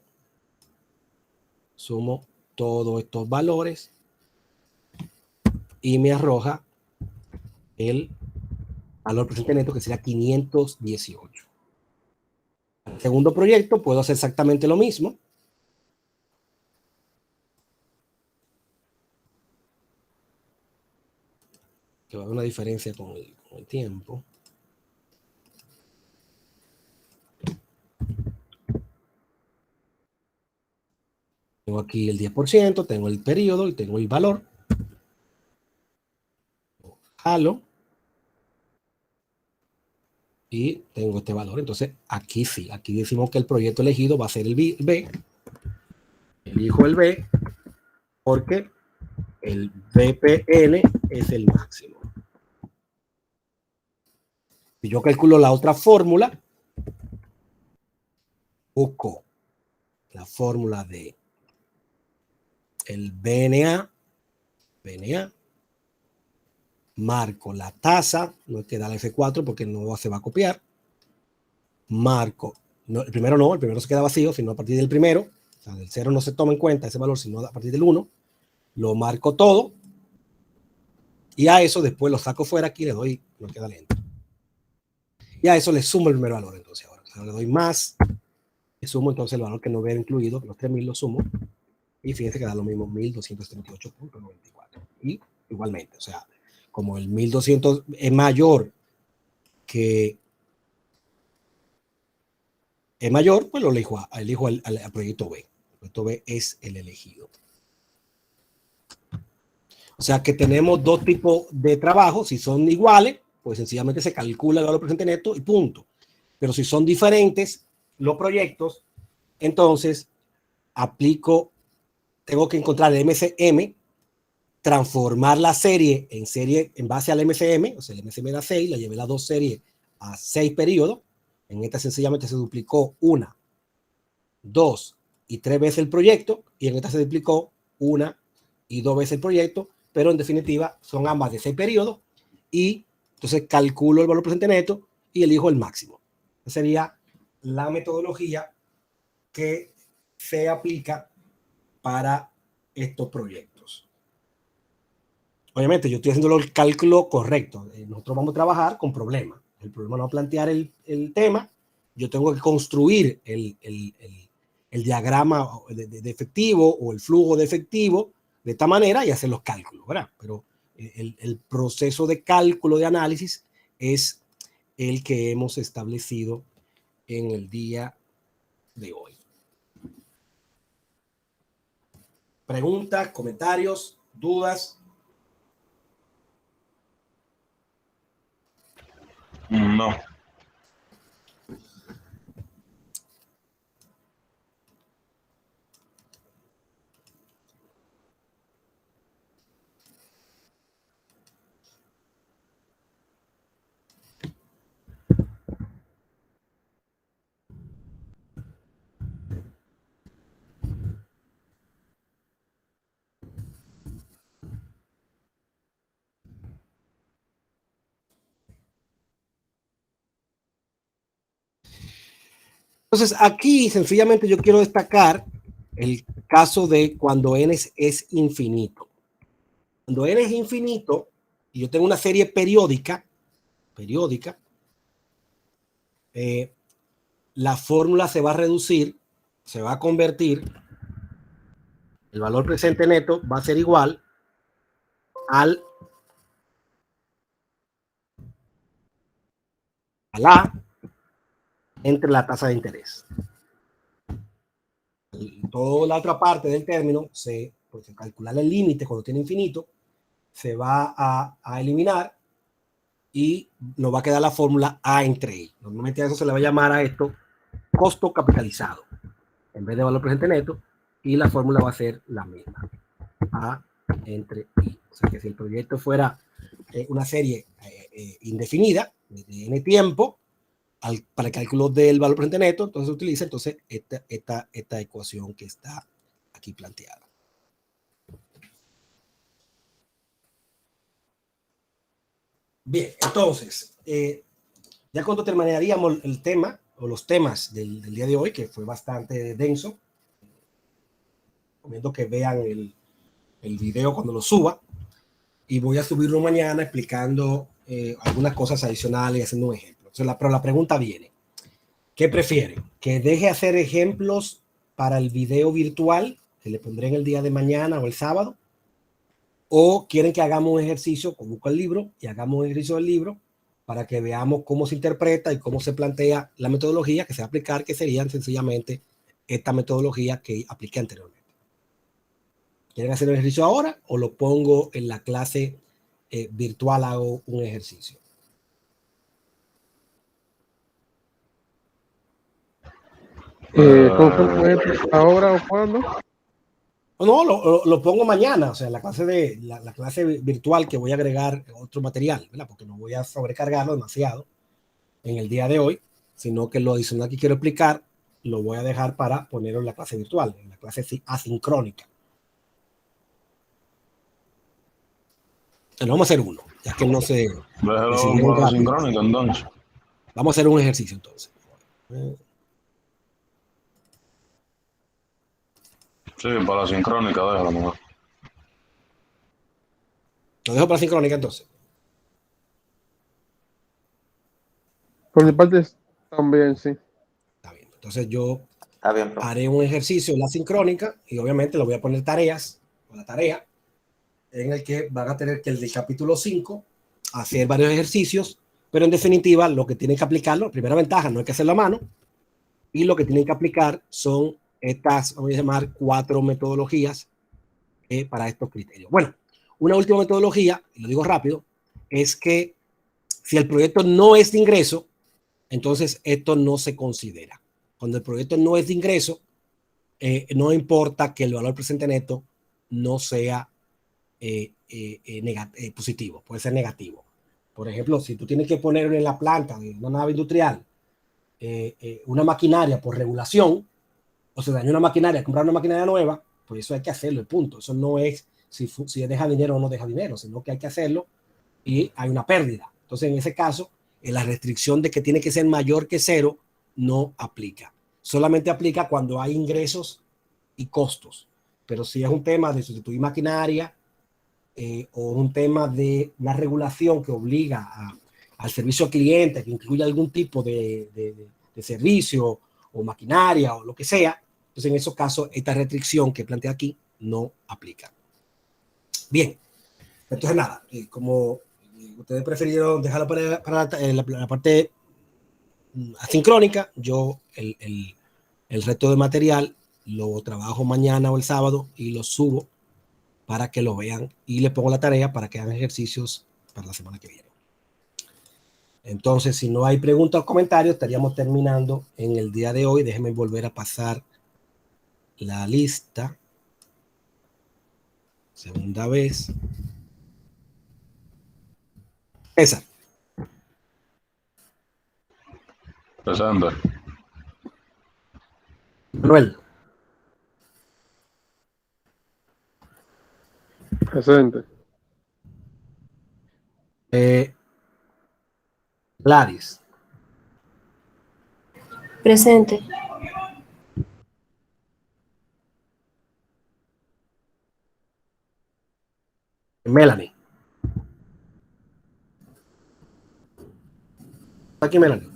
Speaker 1: todos estos valores y me arroja el valor presente neto, que será 518. El segundo proyecto puedo hacer exactamente lo mismo. Que va a haber una diferencia con el tiempo. Tengo aquí el 10%, tengo el periodo y tengo el valor. Jalo. Y tengo este valor. Entonces, aquí sí. Aquí decimos que el proyecto elegido va a ser el B. Elijo el B porque el BPN es el máximo. Si yo calculo la otra fórmula, busco la fórmula de el BNA, marco la tasa, no hay que darle F4 porque no se va a copiar, marco No, el primero se queda vacío, sino a partir del primero, o sea, del 0 no se toma en cuenta ese valor, sino a partir del 1, lo marco todo, y a eso después lo saco fuera aquí, le doy, no queda lento. Y a eso le sumo el primer valor, entonces ahora. O sea, le doy más, le sumo entonces el valor que no hubiera incluido, los 3000 lo sumo, y fíjense que da lo mismo, 1238.94. Y igualmente, o sea, como el 1200 es mayor que es mayor, pues lo elijo al proyecto B. El proyecto B es el elegido. O sea que tenemos dos tipos de trabajo. Si son iguales, pues sencillamente se calcula el valor presente neto y punto. Pero si son diferentes los proyectos, entonces tengo que encontrar el MCM, transformar la serie en base al MCM, o sea, el MCM era 6, la llevé las dos series a 6 periodos. En esta sencillamente se duplicó 1, 2 y 3 veces el proyecto, y en esta se duplicó 1 y 2 veces el proyecto, pero en definitiva son ambas de 6 periodos, y entonces calculo el valor presente neto y elijo el máximo. Esa sería la metodología que se aplica para estos proyectos. Obviamente yo estoy haciendo el cálculo correcto. Nosotros vamos a trabajar con problemas. El problema no va a plantear el tema. Yo tengo que construir el diagrama de efectivo o el flujo de efectivo de esta manera y hacer los cálculos, ¿verdad? Pero el proceso de cálculo de análisis es el que hemos establecido en el día de hoy. Preguntas, comentarios, dudas.
Speaker 2: No.
Speaker 1: Entonces, aquí sencillamente yo quiero destacar el caso de cuando n es infinito. Cuando n es infinito y yo tengo una serie periódica, la fórmula se va a reducir, se va a convertir, el valor presente neto va a ser igual a la entre la tasa de interés. Toda la otra parte del término, pues, calcular el límite cuando tiene infinito, se va a eliminar y nos va a quedar la fórmula A entre I. Normalmente a eso se le va a llamar a esto costo capitalizado en vez de valor presente neto, y la fórmula va a ser la misma, A entre I. O sea que si el proyecto fuera una serie indefinida de n tiempo, para el cálculo del valor presente neto, entonces se utiliza esta ecuación que está aquí planteada. Bien, entonces, ya cuando terminaríamos el tema, o los temas del día de hoy, que fue bastante denso, recomiendo que vean el video cuando lo suba, y voy a subirlo mañana explicando algunas cosas adicionales y haciendo un ejemplo. Pero la pregunta viene, ¿qué prefieren? ¿Que deje hacer ejemplos para el video virtual que le pondré en el día de mañana o el sábado? ¿O quieren que hagamos un ejercicio, busco el libro y hagamos un ejercicio del libro para que veamos cómo se interpreta y cómo se plantea la metodología que se va a aplicar, que serían sencillamente esta metodología que apliqué anteriormente? ¿Quieren hacer el ejercicio ahora o lo pongo en la clase virtual, hago un ejercicio?
Speaker 5: ¿Ahora o cuándo?
Speaker 1: No, lo pongo mañana, o sea, la clase virtual, que voy a agregar otro material, ¿verdad? Porque no voy a sobrecargarlo demasiado en el día de hoy, sino que lo adicional que quiero explicar lo voy a dejar para ponerlo en la clase virtual, en la clase asincrónica. Entonces, vamos a hacer uno, ya que no se...
Speaker 2: Déjalo por asincrónico, entonces.
Speaker 1: Vamos a hacer un ejercicio, entonces.
Speaker 2: Sí, para la sincrónica, déjalo mejor.
Speaker 1: Lo dejo para sincrónica entonces.
Speaker 5: Por mi parte también, sí.
Speaker 1: Está bien. Entonces yo
Speaker 6: Está bien, profe.
Speaker 1: haré un ejercicio en la sincrónica y obviamente le voy a poner tareas o la tarea en el que van a tener que el del capítulo 5 hacer varios ejercicios, pero en definitiva lo que tienen que aplicarlo, primera ventaja, no hay que hacerlo a mano, y lo que tienen que aplicar son estas, vamos a llamar 4 metodologías para estos criterios. Bueno, una última metodología, y lo digo rápido, es que si el proyecto no es de ingreso, entonces esto no se considera. Cuando el proyecto no es de ingreso, no importa que el valor presente neto no sea positivo, puede ser negativo. Por ejemplo, si tú tienes que poner en la planta de una nave industrial una maquinaria por regulación, o se dañó una maquinaria, comprar una maquinaria nueva, pues eso hay que hacerlo, el punto. Eso no es si deja dinero o no deja dinero, sino que hay que hacerlo y hay una pérdida. Entonces, en ese caso, la restricción de que tiene que ser mayor que cero no aplica. Solamente aplica cuando hay ingresos y costos. Pero si es un tema de sustituir maquinaria o un tema de una regulación que obliga al servicio al cliente, que incluya algún tipo de servicio o maquinaria o lo que sea, entonces en esos casos esta restricción que plantea aquí no aplica. Bien, entonces nada, como ustedes prefirieron dejarlo para la parte asincrónica, yo el resto de material lo trabajo mañana o el sábado y lo subo para que lo vean y le pongo la tarea para que hagan ejercicios para la semana que viene. Entonces, si no hay preguntas o comentarios, estaríamos terminando en el día de hoy. Déjenme volver a pasar la lista. Segunda vez. César.
Speaker 2: Presente.
Speaker 1: Manuel.
Speaker 5: Presente.
Speaker 1: Gladys.
Speaker 7: Presente.
Speaker 1: Melanie. Aquí Melanie.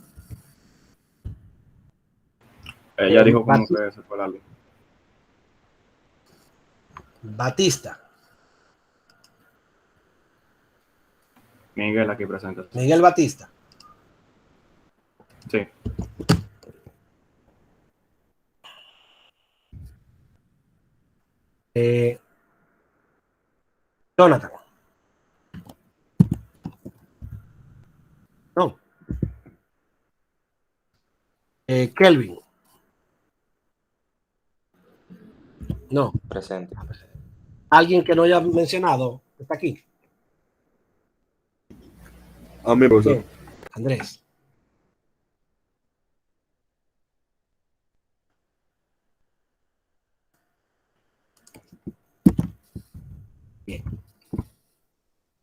Speaker 4: Ella dijo como que se fue la luz.
Speaker 1: Batista.
Speaker 4: Miguel aquí presente.
Speaker 1: Miguel Batista.
Speaker 4: Sí.
Speaker 1: Jonathan. No. Kelvin. No.
Speaker 6: Presente.
Speaker 1: Alguien que no haya mencionado está aquí.
Speaker 4: A mi profesor.
Speaker 1: Bien. Andrés. Bien.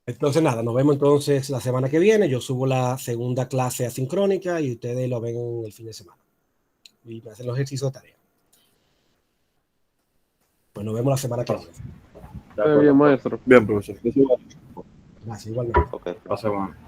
Speaker 1: Entonces nada, nos vemos entonces la semana que viene. Yo subo la segunda clase asincrónica y ustedes lo ven el fin de semana. Y me hacen los ejercicios de tarea. Pues nos vemos la semana que viene.
Speaker 5: Está bien, maestro.
Speaker 4: Bien, profesor.
Speaker 1: Gracias, igualmente.
Speaker 6: Ok.
Speaker 4: Pase bueno.